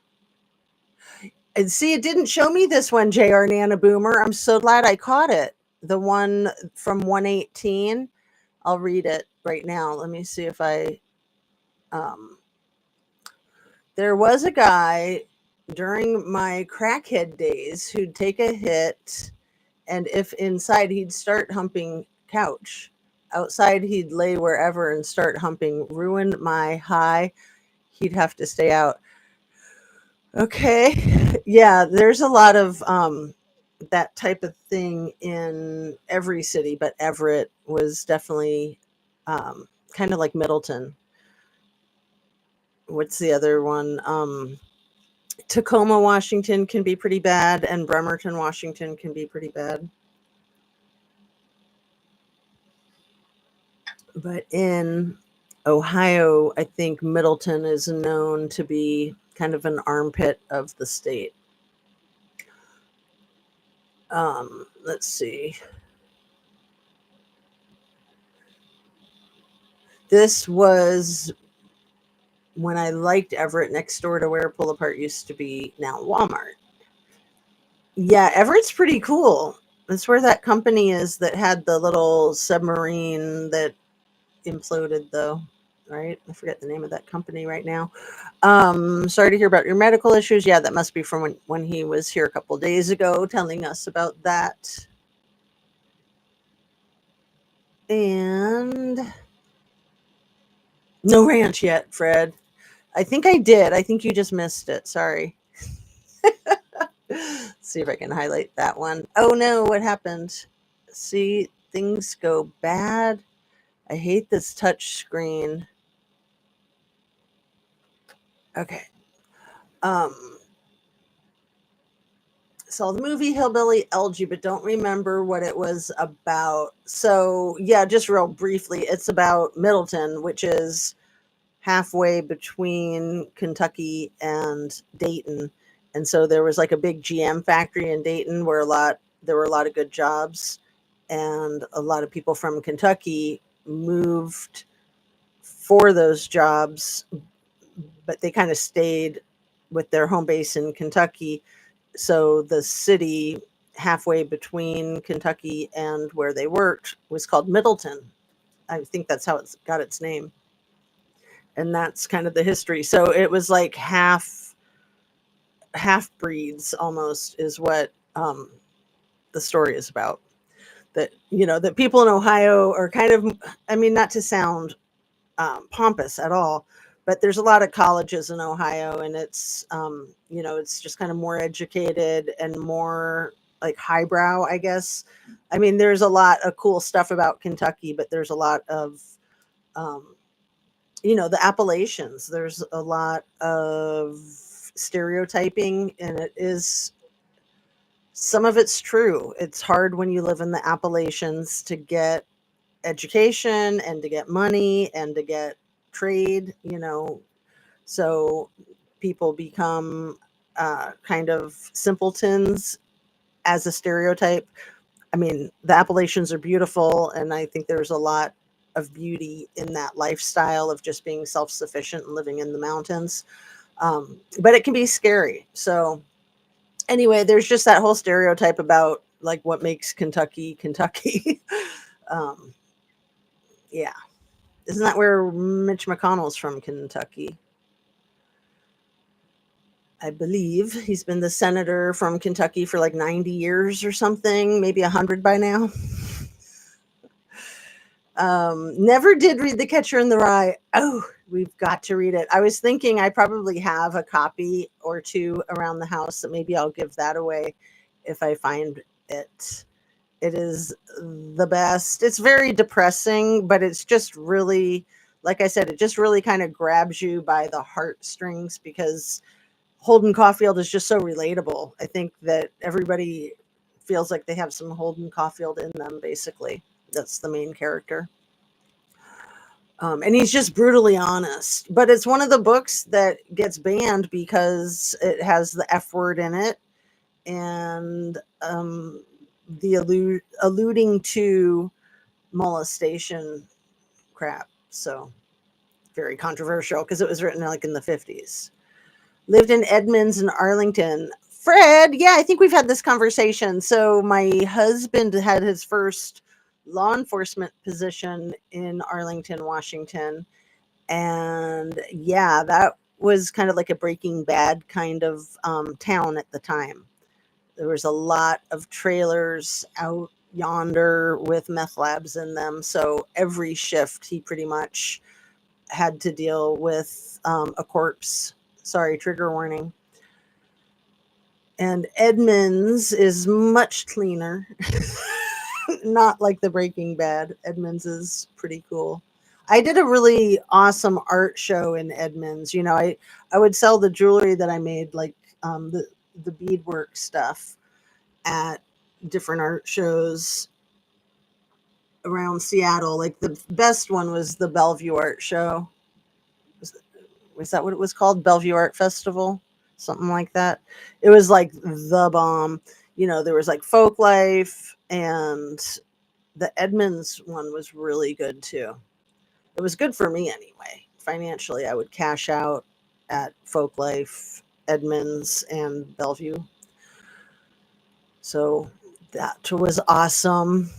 A: And see, it didn't show me this one, JR Nana Boomer. I'm so glad I caught it. The one from 118. I'll read it right now. Let me see if I um there was a guy during my crackhead days who'd take a hit, and if inside he'd start humping couch. Outside he'd lay wherever and start humping. Ruined my high. He'd have to stay out. Okay. Yeah, there's a lot of that type of thing in every city, but Everett was definitely kind of like Middleton. What's the other one? Tacoma, Washington can be pretty bad, and Bremerton, Washington can be pretty bad. But in Ohio, I think Middleton is known to be kind of an armpit of the state. Let's see. This was when I liked Everett, next door to where Pull Apart used to be, now Walmart. Yeah, Everett's pretty cool. That's where that company is that had the little submarine that imploded, though, right? I forget the name of that company right now. Sorry to hear about your medical issues. Yeah, that must be from when he was here a couple days ago telling us about that. And no ranch yet, Fred. I think I did. I think you just missed it. Sorry. See if I can highlight that one. Oh no, what happened? See, things go bad. I hate this touch screen. Okay. Um, saw the movie Hillbilly Elegy, but don't remember what it was about. So yeah, just real briefly, it's about Middleton, which is halfway between Kentucky and Dayton. And so there was like a big GM factory in Dayton where there were a lot of good jobs, and a lot of people from Kentucky moved for those jobs, but they kind of stayed with their home base in Kentucky. So the city halfway between Kentucky and where they worked was called Middleton. I think that's how it got its name. And that's kind of the history. So it was like half breeds almost is what the story is about. That that people in Ohio are kind of, I mean, not to sound pompous at all, but there's a lot of colleges in Ohio, and it's it's just kind of more educated and more like highbrow, I guess. I mean, there's a lot of cool stuff about Kentucky, but there's a lot of um, the Appalachians. There's a lot of stereotyping, and some of it's true. It's hard when you live in the Appalachians to get education and to get money and to get trade. So people become kind of simpletons as a stereotype. I mean, the Appalachians are beautiful, and I think there's a lot of beauty in that lifestyle of just being self sufficient and living in the mountains. But it can be scary. So, anyway, there's just that whole stereotype about like what makes Kentucky Kentucky. um, yeah, Isn't that where Mitch McConnell's from, Kentucky? I believe he's been the senator from Kentucky for like 90 years or something, maybe 100 by now. Never did read The Catcher in the Rye. Oh, we've got to read it. I was thinking I probably have a copy or two around the house, so maybe I'll give that away if I find it. It is the best. It's very depressing, but it's just really, like I said, it just really kind of grabs you by the heartstrings because Holden Caulfield is just so relatable. I think that everybody feels like they have some Holden Caulfield in them, basically. That's the main character. And he's just brutally honest. But it's one of the books that gets banned because it has the F word in it and the alluding to molestation crap. So very controversial because it was written like in the 50s. Lived in Edmonds and Arlington. Fred, yeah, I think we've had this conversation. So my husband had his first law enforcement position in Arlington, Washington. And yeah, that was kind of like a Breaking Bad kind of town at the time. There was a lot of trailers out yonder with meth labs in them. So every shift he pretty much had to deal with a corpse. Sorry, trigger warning. And Edmonds is much cleaner. Not like the Breaking Bad. Edmonds is pretty cool. I did a really awesome art show in Edmonds. You know, I would sell the jewelry that I made, like the beadwork stuff, at different art shows around Seattle. Like the best one was the Bellevue Art Show. Was that what it was called? Bellevue Art Festival? Something like that. It was like the bomb. You know, there was like folk life, and the Edmonds one was really good too. It was good for me anyway. Financially, I would cash out at folk life, Edmonds, and Bellevue. So that was awesome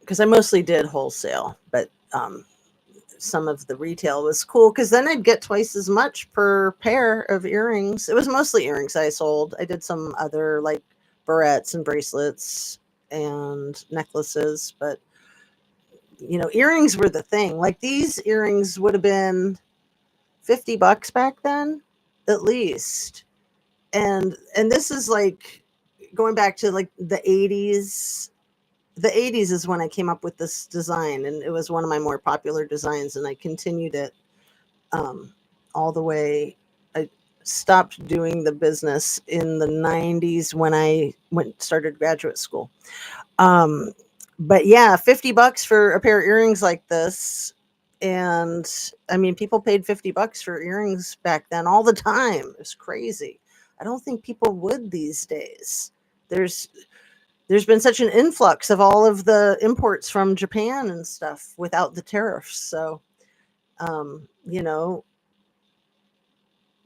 A: because I mostly did wholesale, but some of the retail was cool because then I'd get twice as much per pair of earrings. It was mostly earrings I sold. I did some other like barrettes and bracelets and necklaces, but you know, earrings were the thing. Like these earrings would have been $50 back then, at least. And this is like going back to like the 80s. The 80s is when I came up with this design, and it was one of my more popular designs, and I continued it all the way. I stopped doing the business in the 90s when I started graduate school. Um, but yeah, $50 for a pair of earrings like this. And I mean, people paid $50 for earrings back then all the time. It was crazy. I don't think people would these days. There's there's been such an influx of all of the imports from Japan and stuff without the tariffs. So, you know,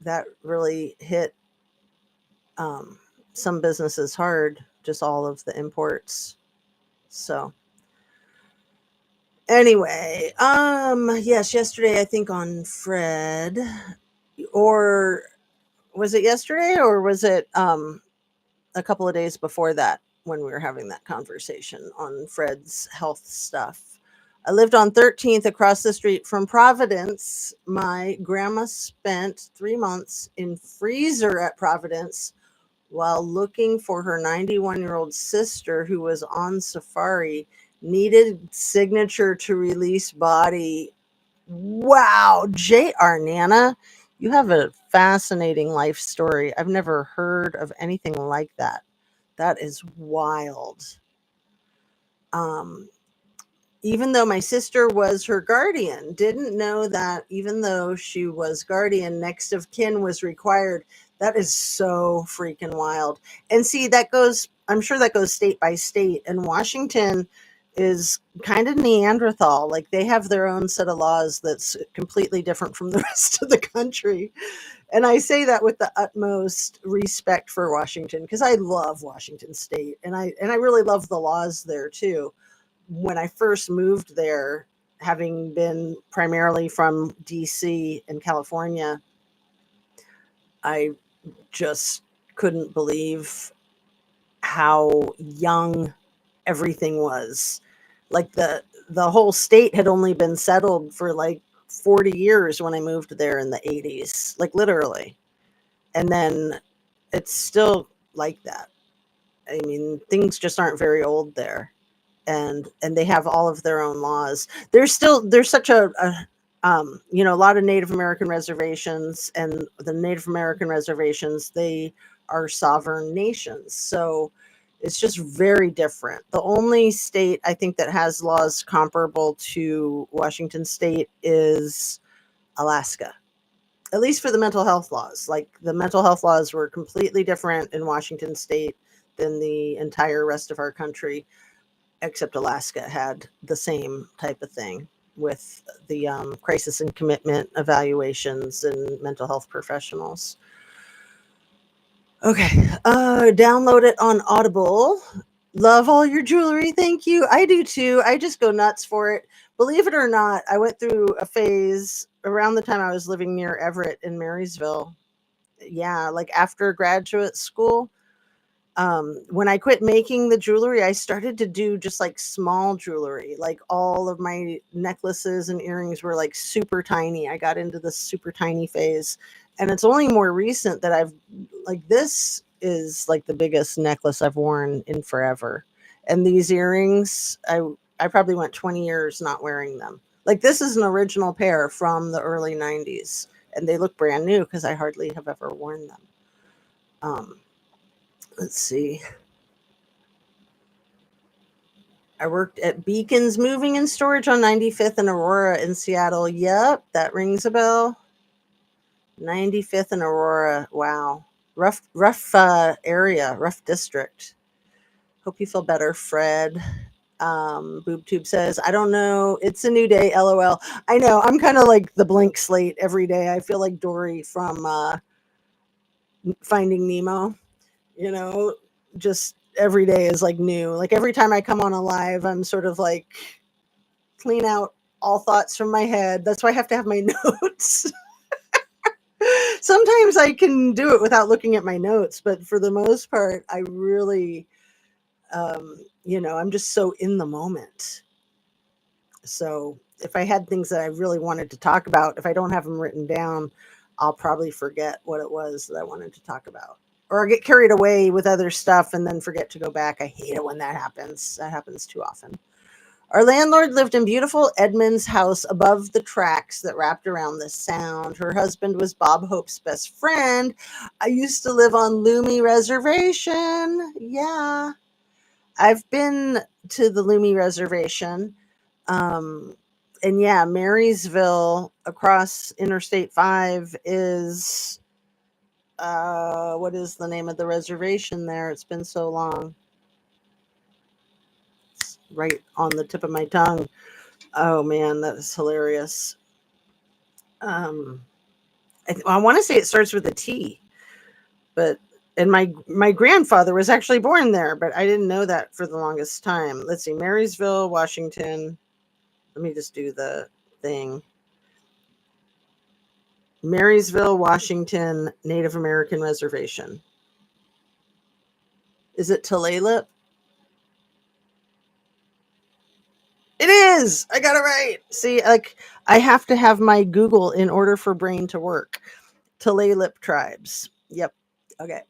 A: that really hit some businesses hard, just all of the imports. So, anyway, yes, yesterday, I think on Fred, or was it yesterday or was it a couple of days before that when we were having that conversation on Fred's health stuff? I lived on 13th across the street from Providence. My grandma spent 3 months in freezer at Providence while looking for her 91-year-old sister who was on safari, needed signature to release body. Wow, J.R. Nana, you have a fascinating life story. I've never heard of anything like that. That is wild. Um, Even though my sister was her guardian, didn't know that even though she was guardian, next of kin was required. That is so freaking wild. And see, that goes, I'm sure that goes state by state. And Washington is kind of Neanderthal. Like they have their own set of laws that's completely different from the rest of the country. And I say that with the utmost respect for Washington because I love Washington State and I really love the laws there too. when I first moved there, having been primarily from DC and California, I just couldn't believe how young everything was. Like the whole state had only been settled for like 40 years when I moved there in the 80s, like literally. And then it's still like that. I mean, things just aren't very old there. And they have all of their own laws. There's such a lot of Native American reservations, and the Native American reservations, they are sovereign nations. So it's just very different. The only state I think that has laws comparable to Washington state is Alaska, at least for the mental health laws. Like the mental health laws were completely different in Washington state than the entire rest of our country, except Alaska had the same type of thing with the crisis and commitment evaluations and mental health professionals. Okay, download it on Audible. Love all your jewelry. Thank you. I do too. I just go nuts for it. Believe it or not, I went through a phase around the time I was living near Everett in Marysville. Yeah, like after graduate school, when I quit making the jewelry, I started to do just like small jewelry. Like all of my necklaces and earrings were like super tiny. I got into this super tiny phase. And it's only more recent that I've like this is like the biggest necklace I've worn in forever. And these earrings, I probably went 20 years not wearing them. Like this is an original pair from the early 90s, and they look brand new because I hardly have ever worn them. Um, let's see. I worked at Beacons Moving and Storage on 95th and Aurora in Seattle. Yep, that rings a bell. 95th and Aurora. Wow. Rough area, rough district. Hope you feel better, Fred. BoobTube says, I don't know. It's a new day. LOL. I know. I'm kind of like the blank slate every day. I feel like Dory from Finding Nemo. Just every day is like new. Like every time I come on a live, I'm sort of like clean out all thoughts from my head. That's why I have to have my notes. Sometimes I can do it without looking at my notes, but for the most part, I really, I'm just so in the moment. So if I had things that I really wanted to talk about, if I don't have them written down, I'll probably forget what it was that I wanted to talk about. Or I get carried away with other stuff and then forget to go back. I hate it when that happens. That happens too often. Our landlord lived in beautiful Edmund's house above the tracks that wrapped around the sound. Her husband was Bob Hope's best friend. I used to live on Loomy Reservation. Yeah. I've been to the Loomy Reservation. And yeah, Marysville across Interstate 5 is what is the name of the reservation there? It's been so long. It's right on the tip of my tongue. Oh man, that is hilarious. I want to say it starts with a T, but and my grandfather was actually born there, but I didn't know that for the longest time. Let's see, Marysville, Washington. Let me just do the thing. Marysville, Washington, Native American Reservation. Is it Tulalip? It is. I got it right. See, like I have to have my Google in order for brain to work. Tulalip tribes. Yep. Okay.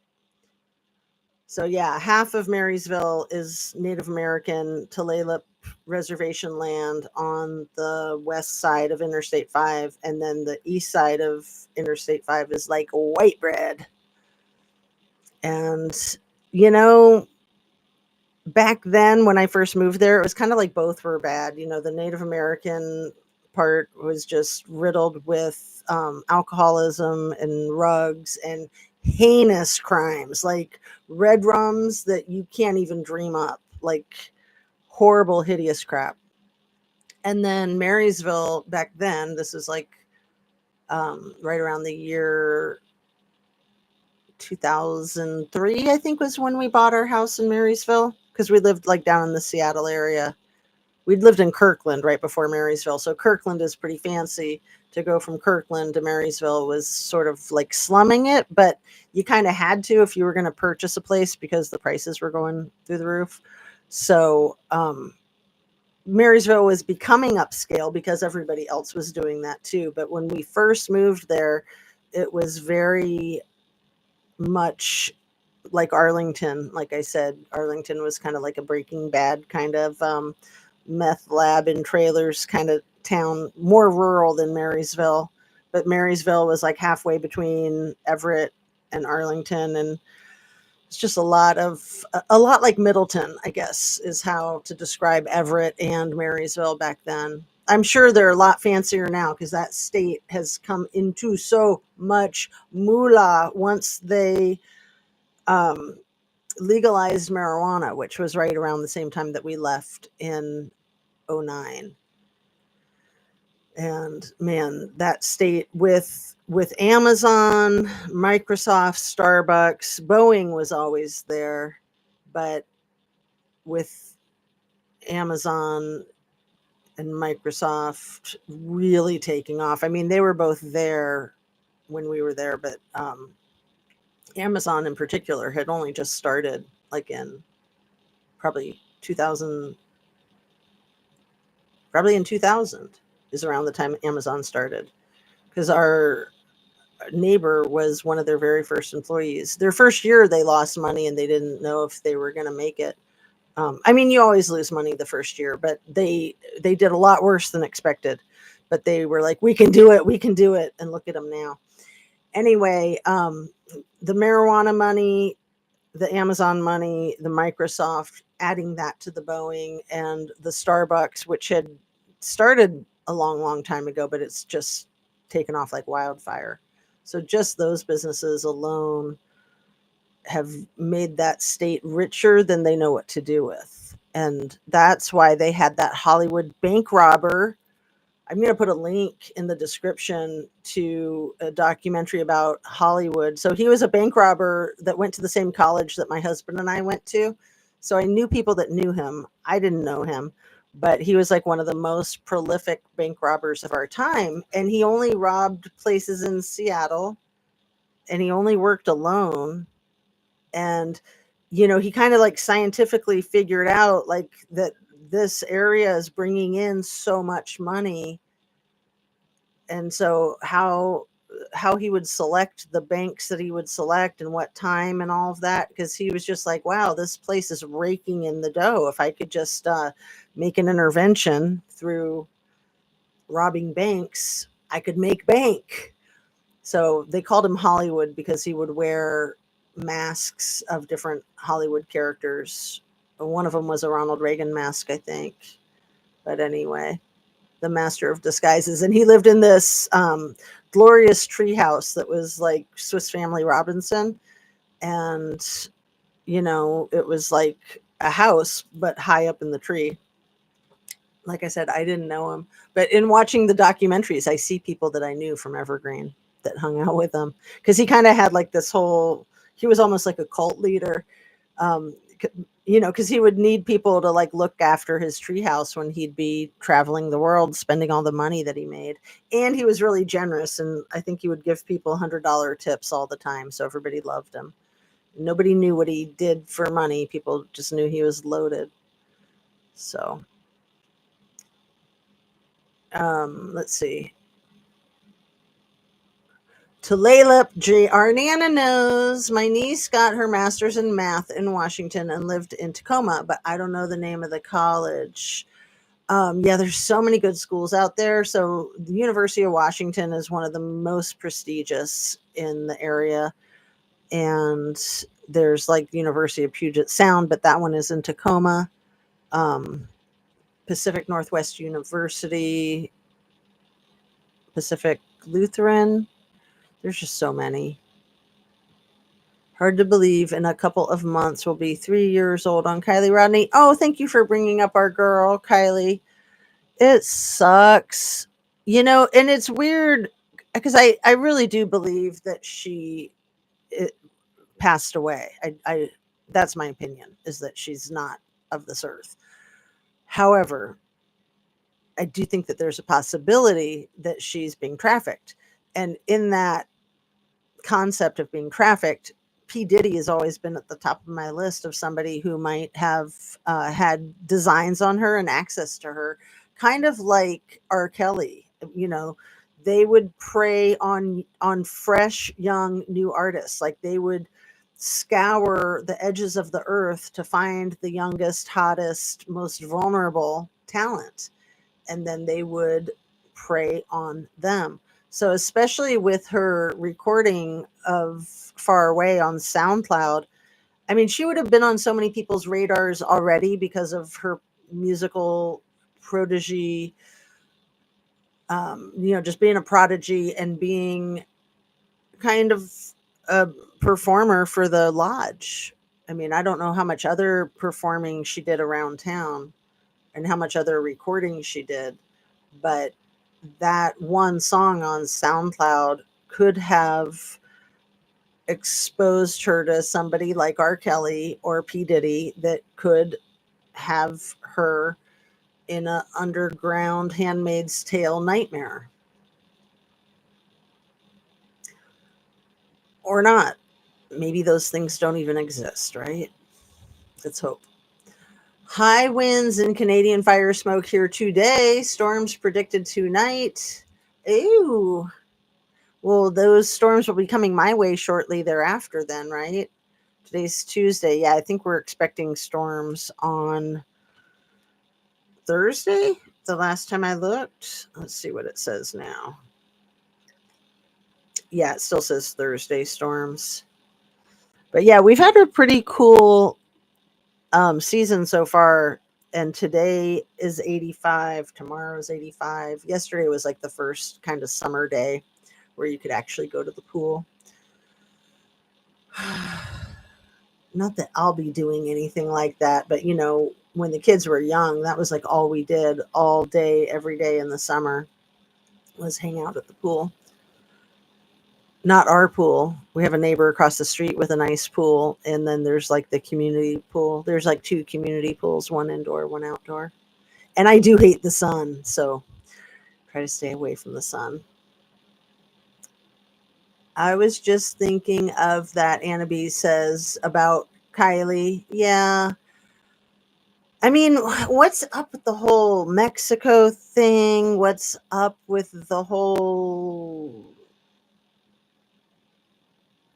A: So yeah, half of Marysville is Native American Tulalip reservation land on the west side of Interstate 5, and then the east side of Interstate 5 is like white bread. And you know, back then when I first moved there, it was kind of like both were bad. The Native American part was just riddled with alcoholism and rugs and heinous crimes like red rums that you can't even dream up, like horrible, hideous crap. And then Marysville back then, this is like right around the year 2003, I think was when we bought our house in Marysville, because we lived like down in the Seattle area. we'd lived in Kirkland right before Marysville. So Kirkland is pretty fancy. To go from Kirkland to Marysville was sort of like slumming it, but you kind of had to if you were going to purchase a place because the prices were going through the roof. So Marysville was becoming upscale because everybody else was doing that too. But when we first moved there, it was very much like Arlington. Like I said, Arlington was kind of like a Breaking Bad kind of meth lab in trailers kind of town, more rural than Marysville. But Marysville was like halfway between Everett and Arlington, and it's just a lot like Middleton, I guess, is how to describe Everett and Marysville back then. I'm sure they're a lot fancier now because that state has come into so much moolah once they um, legalized marijuana, which was right around the same time that we left in '09. And man, that state with Amazon, Microsoft, Starbucks, Boeing was always there, but with Amazon and Microsoft really taking off. I mean, they were both there when we were there, but Amazon in particular had only just started, like in probably 2000, probably in 2000 is around the time Amazon started, because our neighbor was one of their very first employees. Their first year, they lost money and they didn't know if they were going to make it. I mean, you always lose money the first year, but they did a lot worse than expected. But they were like, "We can do it, we can do it," and look at them now. Anyway, the marijuana money, the Amazon money, the Microsoft, adding that to the Boeing and the Starbucks, which had started a long, long time ago, but it's just taken off like wildfire. So just those businesses alone have made that state richer than they know what to do with. And that's why they had that Hollywood bank robber. I'm going to put a link in the description to a documentary about Hollywood. So he was a bank robber that went to the same college that my husband and I went to. So I knew people that knew him. I didn't know him, but he was like one of the most prolific bank robbers of our time. And he only robbed places in Seattle, and he only worked alone. And he kind of like scientifically figured out like that this area is bringing in so much money, and so how he would select the banks that he would select and what time and all of that, because he was just like, wow, this place is raking in the dough. If I could just make an intervention through robbing banks, I could make bank. So they called him Hollywood because he would wear masks of different Hollywood characters. One of them was a Ronald Reagan mask, I think. But anyway, the master of disguises. And he lived in this glorious treehouse that was like Swiss Family Robinson. And, it was like a house, but high up in the tree. Like I said, I didn't know him. But in watching the documentaries, I see people that I knew from Evergreen that hung out with him, because he kind of had like this whole, he was almost like a cult leader. Um, because he would need people to like look after his treehouse when he'd be traveling the world, spending all the money that he made. And he was really generous, and I think he would give people $100 tips all the time, so everybody loved him. Nobody knew what he did for money. People just knew he was loaded. So, let's see. To Layla J. Our Nana knows my niece got her master's in math in Washington and lived in Tacoma, but I don't know the name of the college. Yeah, there's so many good schools out there. So the University of Washington is one of the most prestigious in the area. And there's like the University of Puget Sound, but that one is in Tacoma. Um, Pacific Northwest University, Pacific Lutheran. There's just so many. Hard to believe in a couple of months we'll be 3 years old on Kylie Rodney. Oh, thank you for bringing up our girl, Kylie. It sucks. And it's weird because I really do believe that she it passed away. That's my opinion, is that she's not of this earth. However, I do think that there's a possibility that she's being trafficked. And in that concept of being trafficked, P. Diddy has always been at the top of my list of somebody who might have had designs on her and access to her, kind of like R. Kelly. You know, they would prey on fresh, young, new artists. Like they would scour the edges of the earth to find the youngest, hottest, most vulnerable talent, and then they would prey on them. So, especially with her recording of Far Away on SoundCloud, I mean, she would have been on so many people's radars already because of her musical prodigy, just being a prodigy and being kind of a performer for the lodge. I mean, I don't know how much other performing she did around town and how much other recording she did, but that one song on SoundCloud could have exposed her to somebody like R. Kelly or P. Diddy that could have her in a underground Handmaid's Tale nightmare. Or not. Maybe those things don't even exist, right? Let's hope. High winds and Canadian fire smoke here today. Storms predicted tonight. Ew. Well, those storms will be coming my way shortly thereafter, then, right? Today's Tuesday. Yeah, I think we're expecting storms on Thursday. The last time I looked. Let's see what it says now. Yeah, it still says Thursday storms. But yeah, we've had a pretty cool season so far. And today is 85. Tomorrow is 85. Yesterday was like the first kind of summer day where you could actually go to the pool. Not that I'll be doing anything like that, but when the kids were young, that was like all we did all day, every day in the summer was hang out at the pool. Not our pool. We have a neighbor across the street with a nice pool, and then there's like the community pool. There's like two community pools, one indoor, one outdoor. And I do hate the sun, so try to stay away from the sun. I was just thinking of that Anna B says about Kylie. Yeah. I mean, what's up with the whole Mexico thing? What's up with the whole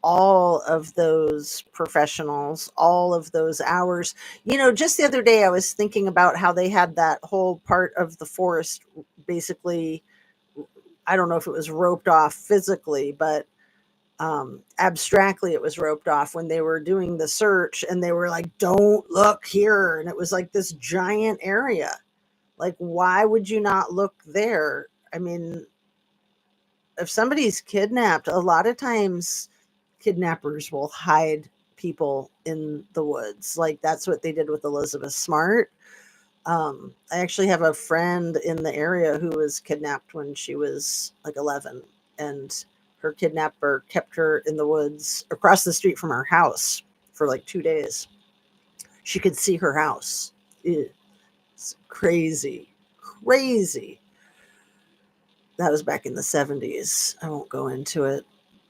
A: all of those professionals, all of those hours? Just the other day I was thinking about how they had that whole part of the forest basically, I don't know if it was roped off physically, but abstractly it was roped off when they were doing the search, and they were like, don't look here, and it was like this giant area. Like, why would you not look there? I mean, if somebody's kidnapped, a lot of times kidnappers will hide people in the woods. Like that's what they did with Elizabeth Smart. I actually have a friend in the area who was kidnapped when she was like 11, and her kidnapper kept her in the woods across the street from her house for like 2 days. She could see her house. It's crazy, crazy. That was back in the 70s. I won't go into it.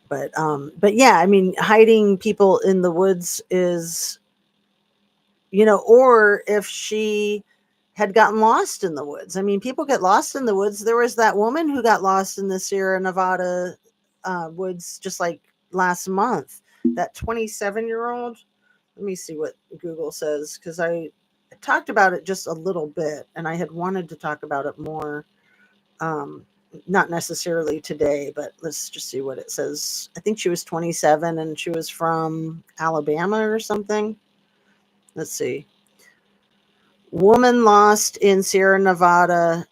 A: But yeah, I mean, hiding people in the woods is, or if she had gotten lost in the woods. I mean, people get lost in the woods. There was that woman who got lost in the Sierra Nevada woods just like last month. That 27-year-old. Let me see what Google says, because I talked about it just a little bit, and I had wanted to talk about it more. Not necessarily today, but let's just see what it says. I think she was 27 and she was from Alabama or something. Let's see. Woman lost in Sierra Nevada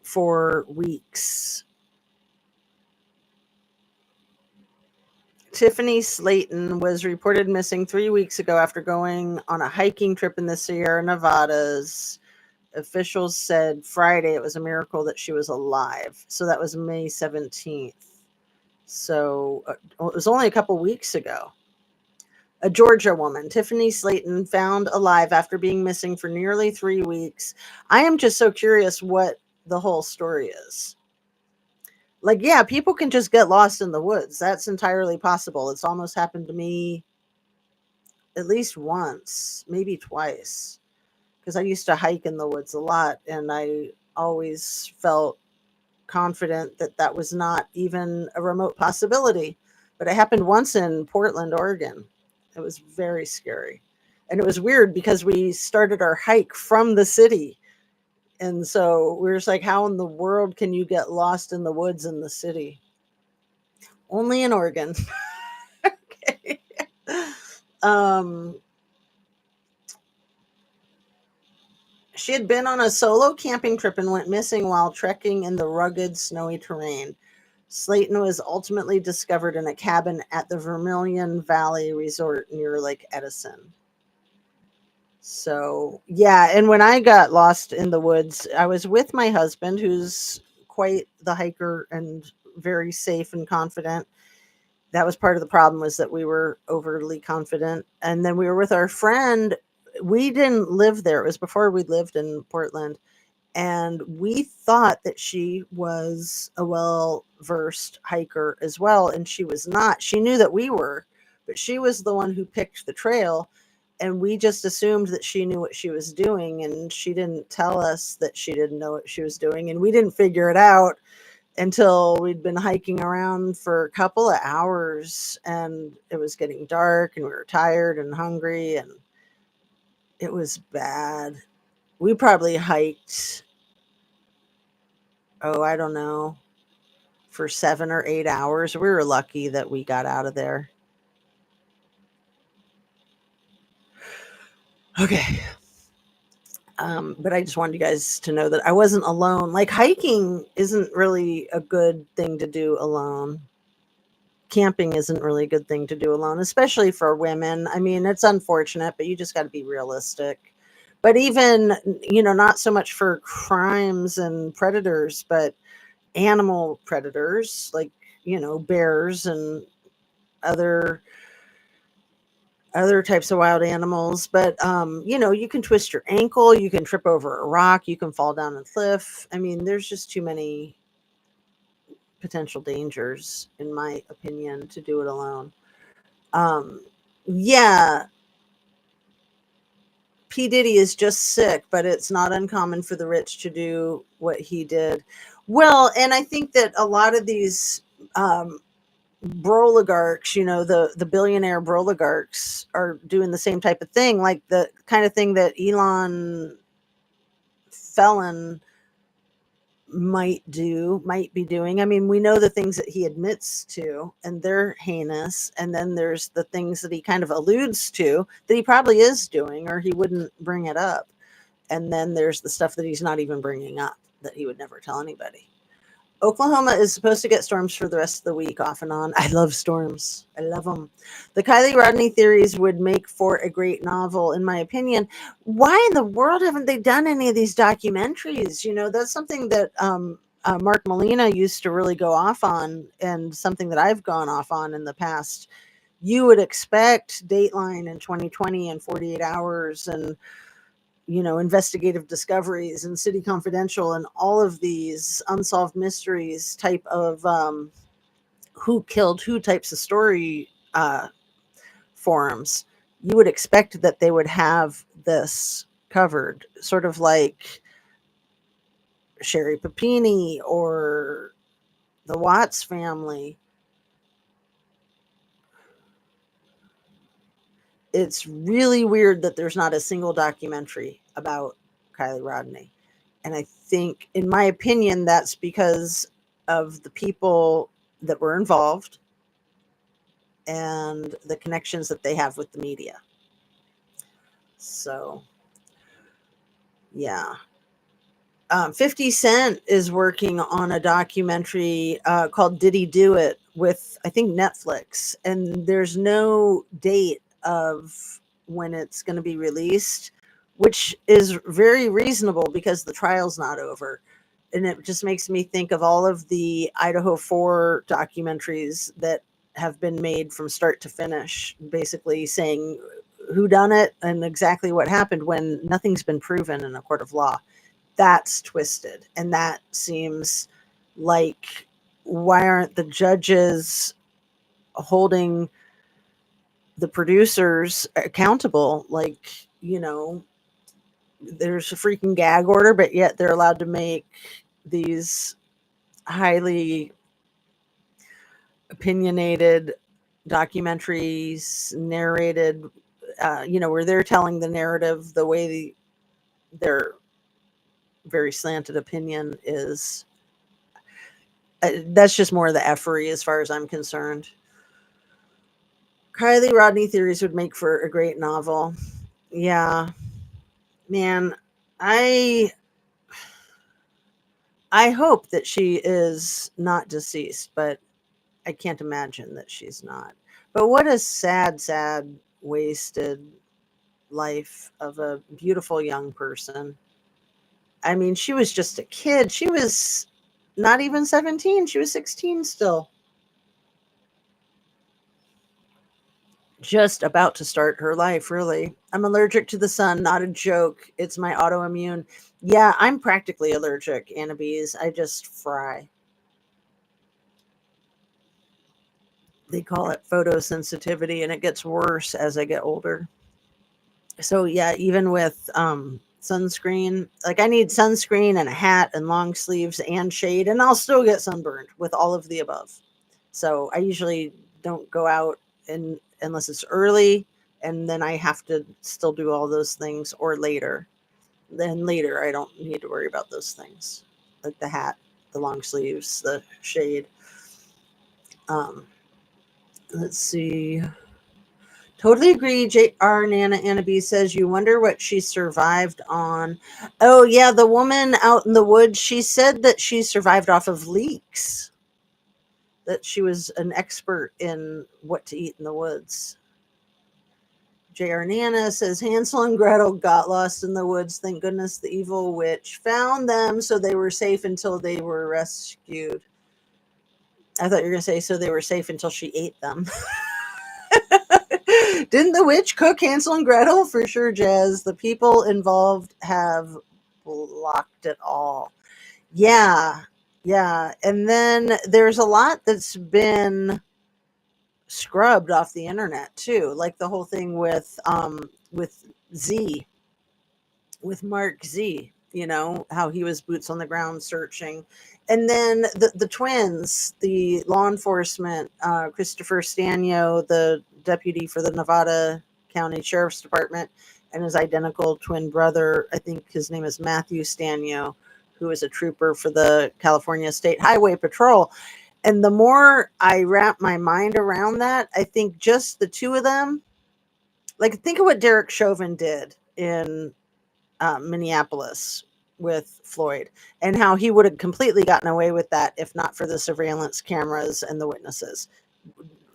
A: for weeks. Tiffany Slayton was reported missing 3 weeks ago after going on a hiking trip in the Sierra Nevadas. Officials said Friday it was a miracle that she was alive. So that was May 17th. So it was only a couple weeks ago. A Georgia woman, Tiffany Slayton, found alive after being missing for nearly 3 weeks. I am just so curious what the whole story is. Like, yeah, people can just get lost in the woods. That's entirely possible. It's almost happened to me at least once, maybe twice, because I used to hike in the woods a lot, and I always felt confident that that was not even a remote possibility. But it happened once in Portland, Oregon. It was very scary. And it was weird because we started our hike from the city. And so we were just like, how in the world can you get lost in the woods in the city? Only in Oregon. Okay. Um, she had been on a solo camping trip and went missing while trekking in the rugged, snowy terrain. Slayton was ultimately discovered in a cabin at the Vermilion Valley Resort near Lake Edison. So, yeah. And when I got lost in the woods, I was with my husband, who's quite the hiker and very safe and confident. That was part of the problem, was that we were overly confident. And then we were with our friend. We didn't live there. It was before we lived in Portland. And we thought that she was a well versed hiker as well. And she was not. She knew that we were, but she was the one who picked the trail. And we just assumed that she knew what she was doing. And she didn't tell us that she didn't know what she was doing. And we didn't figure it out until we'd been hiking around for a couple of hours, and it was getting dark, and we were tired and hungry, and it was bad. We probably hiked, oh, I don't know, for 7 or 8 hours. We were lucky that we got out of there. Okay. But I just wanted you guys to know that I wasn't alone. Like, hiking isn't really a good thing to do alone. Camping isn't really a good thing to do alone, especially for women. I mean, it's unfortunate, but you just got to be realistic. But even, not so much for crimes and predators, but animal predators like, bears and other types of wild animals. But you can twist your ankle, you can trip over a rock, you can fall down a cliff. I mean, there's just too many potential dangers, in my opinion, to do it alone. Um, yeah, P. Diddy is just sick, but it's not uncommon for the rich to do what he did. Well, and I think that a lot of these broligarchs, the billionaire broligarchs, are doing the same type of thing, like the kind of thing that Elon Felon might be doing. I mean, we know the things that he admits to, and they're heinous. And then there's the things that he kind of alludes to that he probably is doing, or he wouldn't bring it up. And then there's the stuff that he's not even bringing up, that he would never tell anybody. Oklahoma is supposed to get storms for the rest of the week, off and on. I love storms. I love them. The Kylie Rodney theories would make for a great novel, in my opinion. Why in the world haven't they done any of these documentaries? That's something that Mark Molina used to really go off on, and something that I've gone off on in the past. You would expect Dateline in 2020 and 48 Hours and investigative discoveries and City Confidential and all of these unsolved mysteries type of who killed who types of story forums. You would expect that they would have this covered, sort of like Sherry Papini or the Watts family. It's really weird that there's not a single documentary about Kylie Rodney. And I think, in my opinion, that's because of the people that were involved and the connections that they have with the media. So, yeah. 50 Cent is working on a documentary called Did He Do It with, I think, Netflix. And there's no date of when it's going to be released, which is very reasonable because the trial's not over. And it just makes me think of all of the Idaho 4 documentaries that have been made from start to finish, basically saying who done it and exactly what happened when nothing's been proven in a court of law. That's twisted. And that seems like, why aren't the judges holding the producers accountable? Like, there's a freaking gag order, but yet they're allowed to make these highly opinionated documentaries narrated, where they're telling the narrative the way their very slanted opinion is. That's just more of the effery as far as I'm concerned. Kylie Rodney theories would make for a great novel. Yeah, man, I hope that she is not deceased, but I can't imagine that she's not. But what a sad, sad, wasted life of a beautiful young person. I mean, she was just a kid. She was not even 17. She was 16 still. Just about to start her life, really. I'm allergic to the sun, not a joke. It's my autoimmune. Yeah, I'm practically allergic, Annabise. I just fry. They call it photosensitivity, and it gets worse as I get older. So yeah, even with sunscreen, like I need sunscreen and a hat and long sleeves and shade, and I'll still get sunburned with all of the above. So I usually don't go out unless it's early, and then I have to still do all those things, or later. Then later I don't need to worry about those things, like the hat, the long sleeves, the shade. Um, let's see. Totally agree. J.R. Anna B says, you wonder what she survived on. Oh, yeah, the woman out in the woods, she said that she survived off of leeks, that she was an expert in what to eat in the woods. J.R. Nana says, Hansel and Gretel got lost in the woods. Thank goodness the evil witch found them, so they were safe until they were rescued. I thought you were going to say, so they were safe until she ate them. Didn't the witch cook Hansel and Gretel? For sure, Jazz. The people involved have blocked it all. Yeah, yeah. And then there's a lot that's been scrubbed off the internet too, like the whole thing with Z, with Mark Z, how he was boots on the ground searching. And then the twins, the law enforcement, Christopher Stanio, the deputy for the Nevada County Sheriff's Department, and his identical twin brother, I think his name is Matthew Stanio, who is a trooper for the California State Highway Patrol. And the more I wrap my mind around that, I think just the two of them, like think of what Derek Chauvin did in Minneapolis with Floyd, and how he would have completely gotten away with that if not for the surveillance cameras and the witnesses.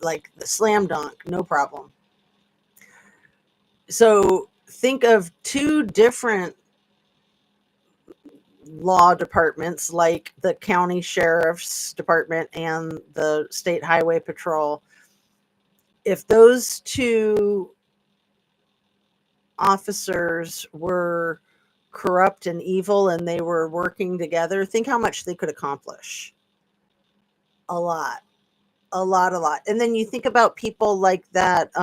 A: Like the slam dunk, no problem. So think of two different law departments, like the county sheriff's department and the state highway patrol. If those two officers were corrupt and evil and they were working together, think how much they could accomplish. A lot, a lot, a lot. And then you think about people like that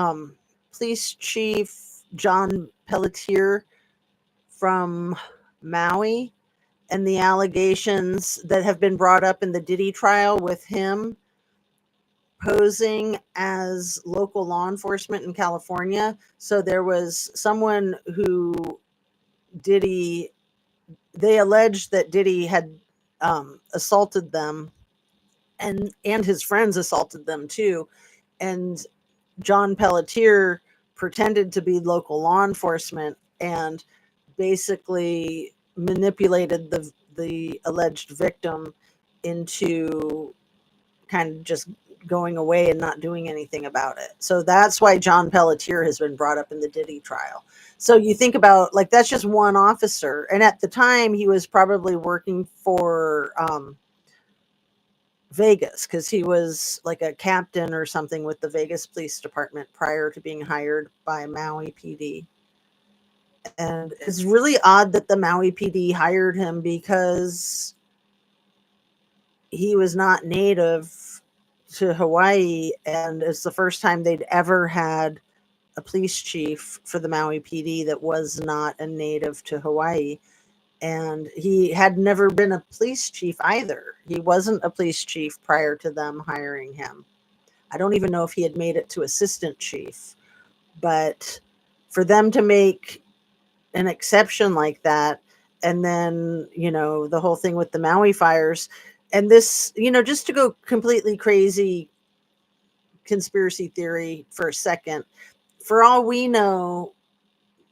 A: police chief John Pelletier from Maui, and the allegations that have been brought up in the Diddy trial with him posing as local law enforcement in California. So there was someone who they alleged that Diddy had assaulted them, and his friends assaulted them too. And John Pelletier pretended to be local law enforcement and basically manipulated the alleged victim into kind of just going away and not doing anything about it. So that's why John Pelletier has been brought up in the Diddy trial. So you think about, like, that's just one officer. And at the time he was probably working for Vegas, because he was like a captain or something with the Vegas Police Department prior to being hired by Maui PD. And it's really odd that the Maui PD hired him because he was not native to Hawaii, and it's the first time they'd ever had a police chief for the Maui PD that was not a native to Hawaii. And he had never been a police chief either. He wasn't a police chief prior to them hiring him. I don't even know if he had made it to assistant chief. But for them to make an exception like that, and then, the whole thing with the Maui fires, and this, just to go completely crazy conspiracy theory for a second, for all we know,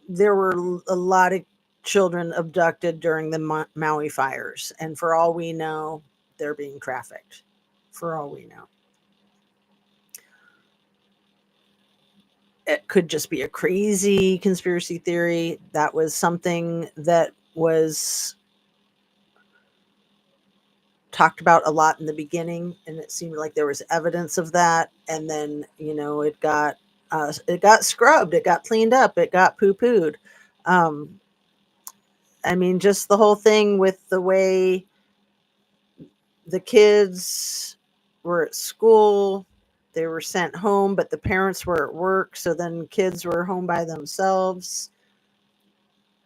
A: there were a lot of children abducted during the Maui fires. And for all we know, they're being trafficked. For all we know. It could just be a crazy conspiracy theory. That was something that was talked about a lot in the beginning, and it seemed like there was evidence of that. And then, it got scrubbed, it got cleaned up, it got poo-pooed. I mean, just the whole thing with the way the kids were at school, they were sent home, but the parents were at work. So then kids were home by themselves.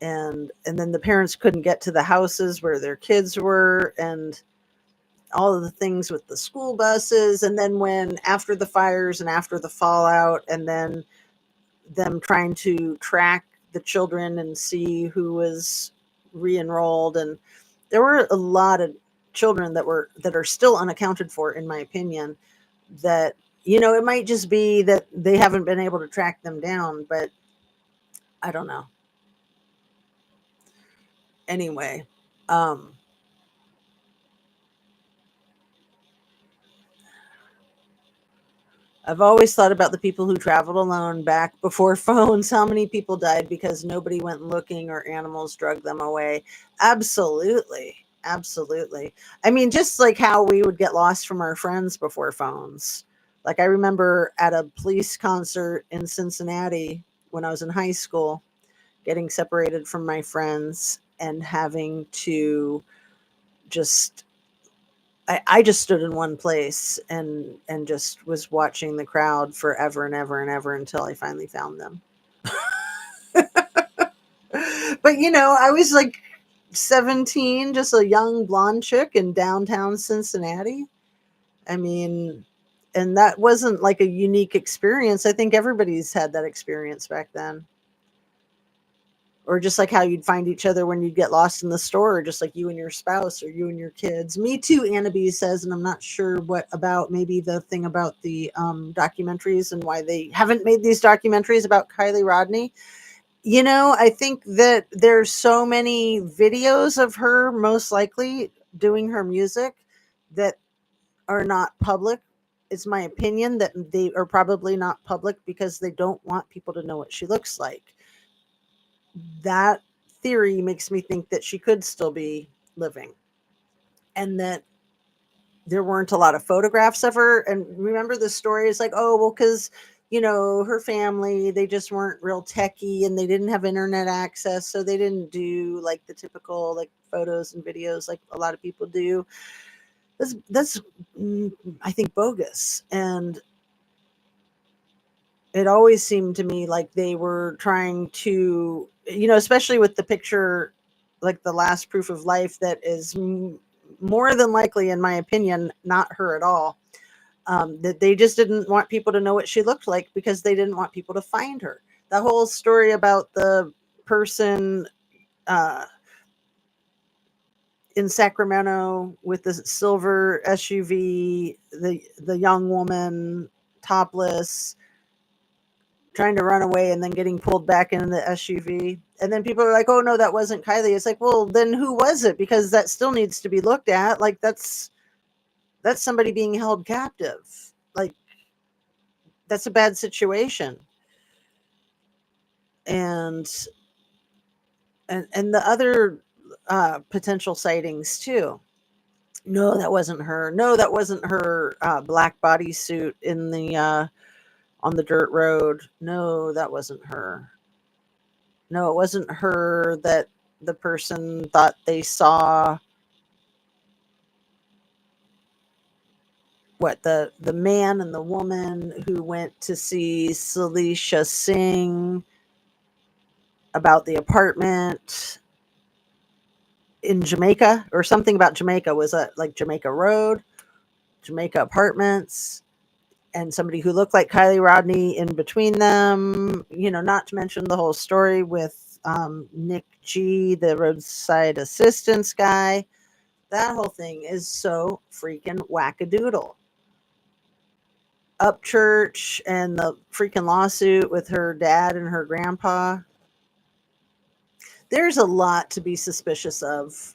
A: And then the parents couldn't get to the houses where their kids were, and all of the things with the school buses. And then when after the fires and after the fallout, and then them trying to track the children and see who was re-enrolled, and there were a lot of children that are still unaccounted for, in my opinion, that it might just be that they haven't been able to track them down, but I don't know. Anyway, I've always thought about the people who traveled alone back before phones. How many people died because nobody went looking or animals drug them away? Absolutely. Absolutely. I mean, just like how we would get lost from our friends before phones. Like, I remember at a police concert in Cincinnati when I was in high school, getting separated from my friends and having to just I just stood in one place and just was watching the crowd forever and ever and ever until I finally found them. But I was like 17, just a young blonde chick in downtown Cincinnati. I mean, and that wasn't like a unique experience. I think everybody's had that experience back then. Or just like how you'd find each other when you'd get lost in the store, just like you and your spouse or you and your kids. Me too, Annabee says, and I'm not sure what about, maybe the thing about the documentaries and why they haven't made these documentaries about Kylie Rodney. I think that there's so many videos of her, most likely doing her music, that are not public. It's my opinion that they are probably not public because they don't want people to know what she looks like. That theory makes me think that she could still be living, and that there weren't a lot of photographs of her. And remember, the story is like, oh, well, because her family, they just weren't real techie and they didn't have internet access, so they didn't do like the typical like photos and videos like a lot of people do. That's I think bogus. And it always seemed to me like they were trying to, especially with the picture, like the last proof of life, that is more than likely, in my opinion, not her at all. That they just didn't want people to know what she looked like because they didn't want people to find her. The whole story about the person in Sacramento with the silver SUV, the young woman topless, trying to run away and then getting pulled back into the SUV. And then people are like, oh no, that wasn't Kylie. It's like, well, then who was it? Because that still needs to be looked at. Like, that's somebody being held captive. Like, that's a bad situation. And the other potential sightings too. No, that wasn't her. No, that wasn't her black bodysuit in the on the dirt road. No, that wasn't her. No, it wasn't her that the person thought they saw. What, the man and the woman who went to see Celicia sing about the apartment in Jamaica, or something about Jamaica. Was that like Jamaica Road, Jamaica Apartments, and somebody who looked like Kylie Rodney in between them? Not to mention the whole story with Nick G, the roadside assistance guy. That whole thing is so freaking wackadoodle. Upchurch and the freaking lawsuit with her dad and her grandpa. There's a lot to be suspicious of.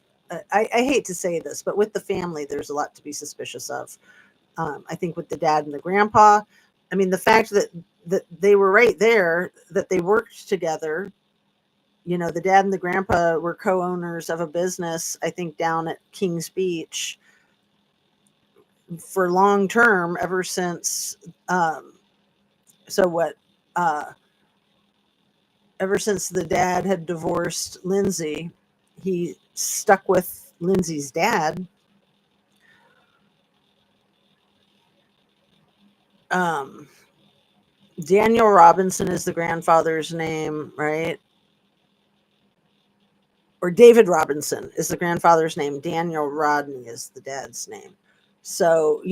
A: I hate to say this, but with the family, there's a lot to be suspicious of. I think with the dad and the grandpa, I mean, the fact that they were right there, that they worked together. The dad and the grandpa were co-owners of a business, I think, down at Kings Beach for long term, ever since. So what? Ever since the dad had divorced Lindsay, he stuck with Lindsay's dad. Um, Daniel Robinson is the grandfather's name, right? Or David Robinson is the grandfather's name. Daniel Rodney is the dad's name. So,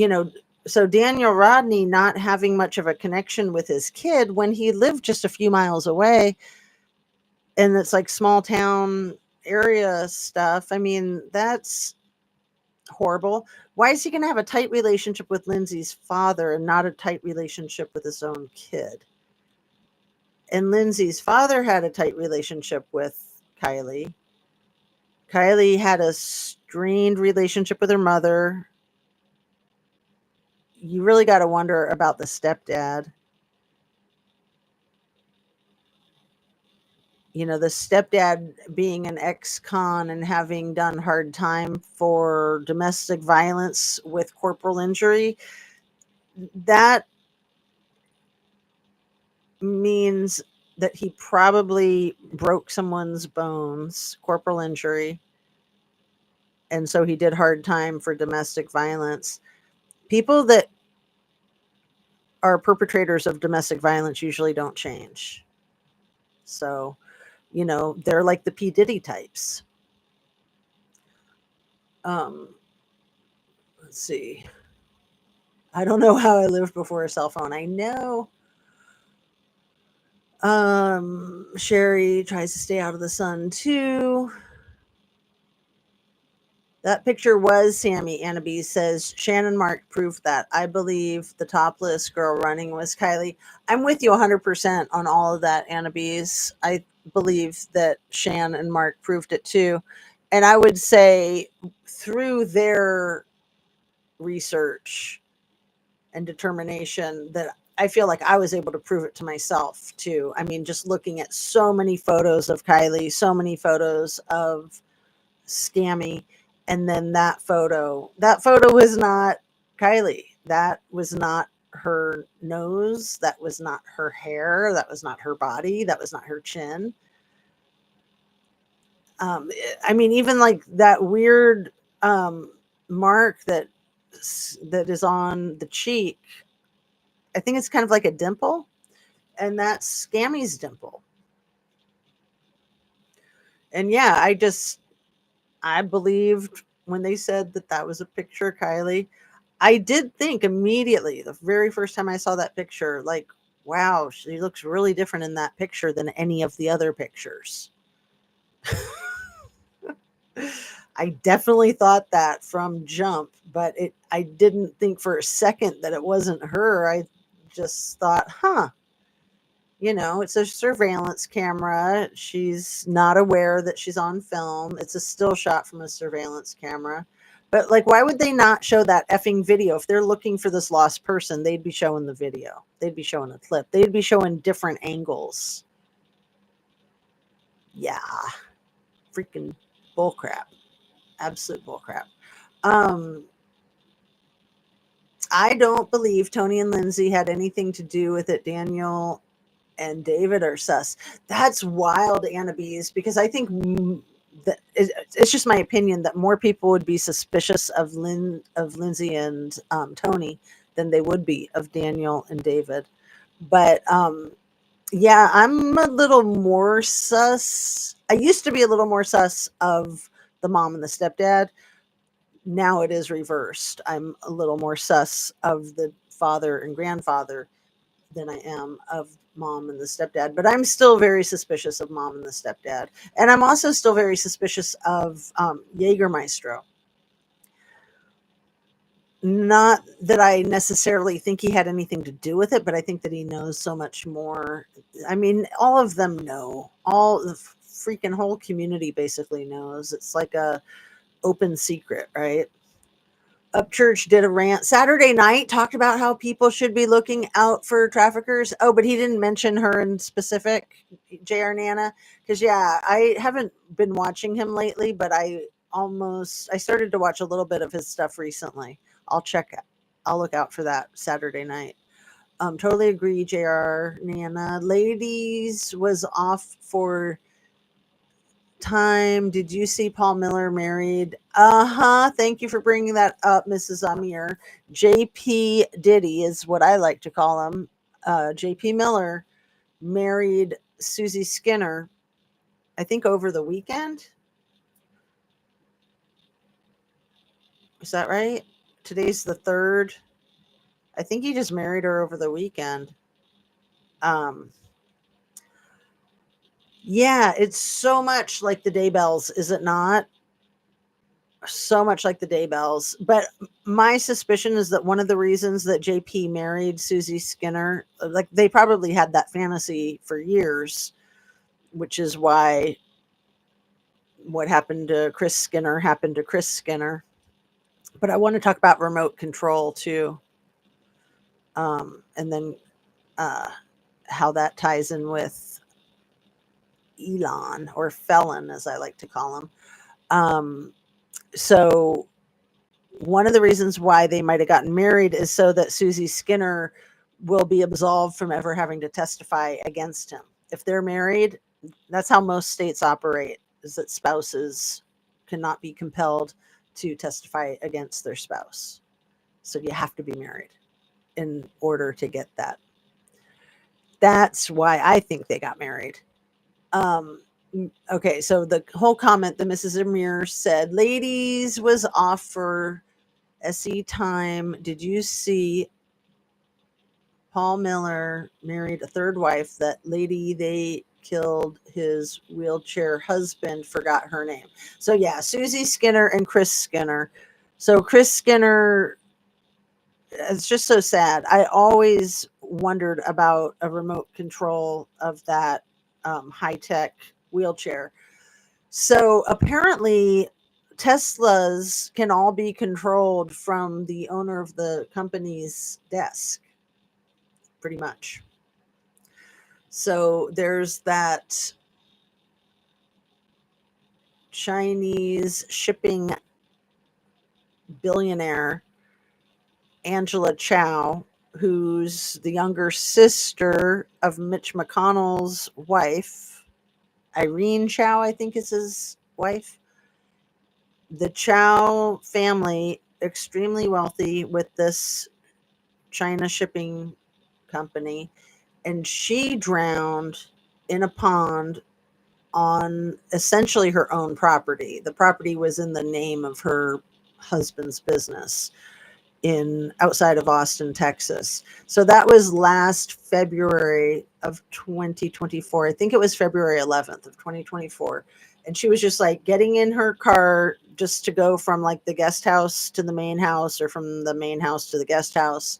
A: so Daniel Rodney not having much of a connection with his kid when he lived just a few miles away, and it's like small town area stuff. I mean, that's horrible. Why is he going to have a tight relationship with Lindsay's father and not a tight relationship with his own kid? And Lindsay's father had a tight relationship with Kylie. Kylie had a strained relationship with her mother. You really got to wonder about the stepdad. The stepdad being an ex-con and having done hard time for domestic violence with corporal injury. That means that he probably broke someone's bones, corporal injury, and so he did hard time for domestic violence. People that are perpetrators of domestic violence usually don't change. So, they're like the P. Diddy types. Let's see. I don't know how I lived before a cell phone. I know. Sherry tries to stay out of the sun too. That picture was Sammy. Annabee says Shannon Mark proved that. I believe the topless girl running was Kylie. I'm with you 100% on all of that, Annabee's. I believe that Shan and Mark proved it too. And I would say through their research and determination that I feel like I was able to prove it to myself too. I mean, just looking at so many photos of Kylie, so many photos of Scammy, and then that photo was not Kylie. That was not her nose. That was not her hair. That was not her body. That was not her chin. I mean, even like that weird mark that is on the cheek. I think it's kind of like a dimple, and that's Scammy's dimple. And yeah, I believed when they said that that was a picture of Kylie. I did think immediately the very first time I saw that picture, like, wow, she looks really different in that picture than any of the other pictures. I definitely thought that from jump, but I didn't think for a second that it wasn't her. I just thought, huh, it's a surveillance camera. She's not aware that she's on film. It's a still shot from a surveillance camera. But like, why would they not show that effing video? If they're looking for this lost person, they'd be showing the video. They'd be showing a clip. They'd be showing different angles. Yeah. Freaking bullcrap. Absolute bullcrap. Um, I don't believe Tony and Lindsay had anything to do with it. Daniel and David are sus. That's wild, Anna Bees, because I think that it's just my opinion that more people would be suspicious of Lindsay and Tony than they would be of Daniel and David. But yeah, I'm a little more sus. I used to be a little more sus of the mom and the stepdad. Now it is reversed. I'm a little more sus of the father and grandfather than I am of mom and the stepdad, but I'm still very suspicious of mom and the stepdad. And I'm also still very suspicious of Jägermeister. Not that I necessarily think he had anything to do with it, but I think that he knows so much more. I mean, all of them know. All the freaking whole community basically knows. It's like a open secret, right? Upchurch did a rant Saturday night, talked about how people should be looking out for traffickers. Oh, but he didn't mention her in specific, JR Nana. Because, yeah, I haven't been watching him lately, but I started to watch a little bit of his stuff recently. I'll check it. I'll look out for that Saturday night. Totally agree, JR Nana. Ladies was off for time. Did you see Paul Miller married? Uh-huh. Thank you for bringing that up, Mrs. Amir. JP Diddy is what I like to call him. JP Miller married Susie Skinner, I think over the weekend. Is that right? Today's the 3rd. I think he just married her over the weekend. Um, yeah, it's so much like the Daybells, is it not? So much like the Daybells. But my suspicion is that one of the reasons that JP married Susie Skinner, like they probably had that fantasy for years, which is why what happened to Chris Skinner happened to Chris Skinner. But I want to talk about remote control too. And then uh, how that ties in with Elon, or Felon, as I like to call him. So one of the reasons why they might have gotten married is so that Susie Skinner will be absolved from ever having to testify against him. If they're married, that's how most states operate, is that spouses cannot be compelled to testify against their spouse. So you have to be married in order to get that. That's why I think they got married. Okay, so the whole comment that Mrs. Amir said, ladies was off for SE time. Did you see Paul Miller married a third wife? That lady they killed his wheelchair husband, forgot her name. So yeah, Susie Skinner and Chris Skinner. So Chris Skinner, it's just so sad. I always wondered about a remote control of that high tech wheelchair. So apparently, Teslas can all be controlled from the owner of the company's desk, pretty much. So there's that Chinese shipping billionaire, Angela Chow, who's the younger sister of Mitch McConnell's wife. Irene Chow, I think is his wife. The Chow family, extremely wealthy with this China shipping company, and she drowned in a pond on essentially her own property. The property was in the name of her husband's business in outside of Austin, Texas. So that was last February of 2024. I think it was February 11th of 2024. And she was just like getting in her car just to go from like the guest house to the main house, or from the main house to the guest house.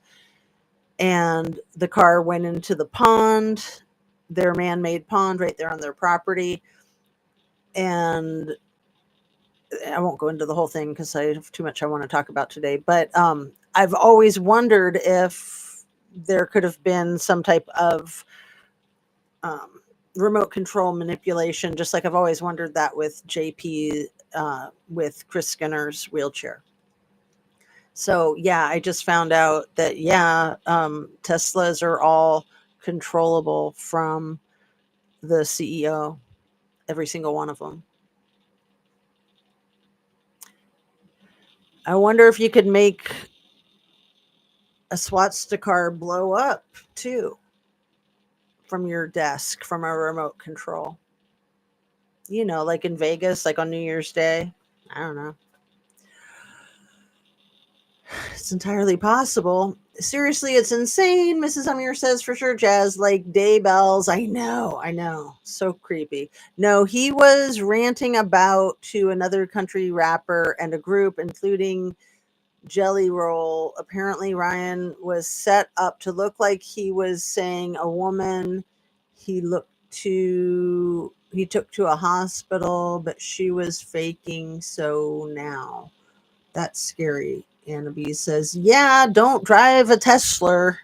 A: And the car went into the pond, their man-made pond right there on their property. And I won't go into the whole thing because I have too much I want to talk about today. But I've always wondered if there could have been some type of remote control manipulation, just like I've always wondered that with JP, with Chris Skinner's wheelchair. So yeah, I just found out that Teslas are all controllable from the CEO, every single one of them. I wonder if you could make a swastika car blow up too from your desk from a remote control. Like in Vegas, like on New Year's Day. I don't know. It's entirely possible. Seriously, it's insane. Mrs. Amir says for sure, Jazz, like day bells. I know. So creepy. No, he was ranting about to another country rapper and a group, including Jelly Roll. Apparently, Ryan was set up to look like he was saying a woman he took to a hospital, but she was faking. So now that's scary. Annaby says, yeah, don't drive a Tesla.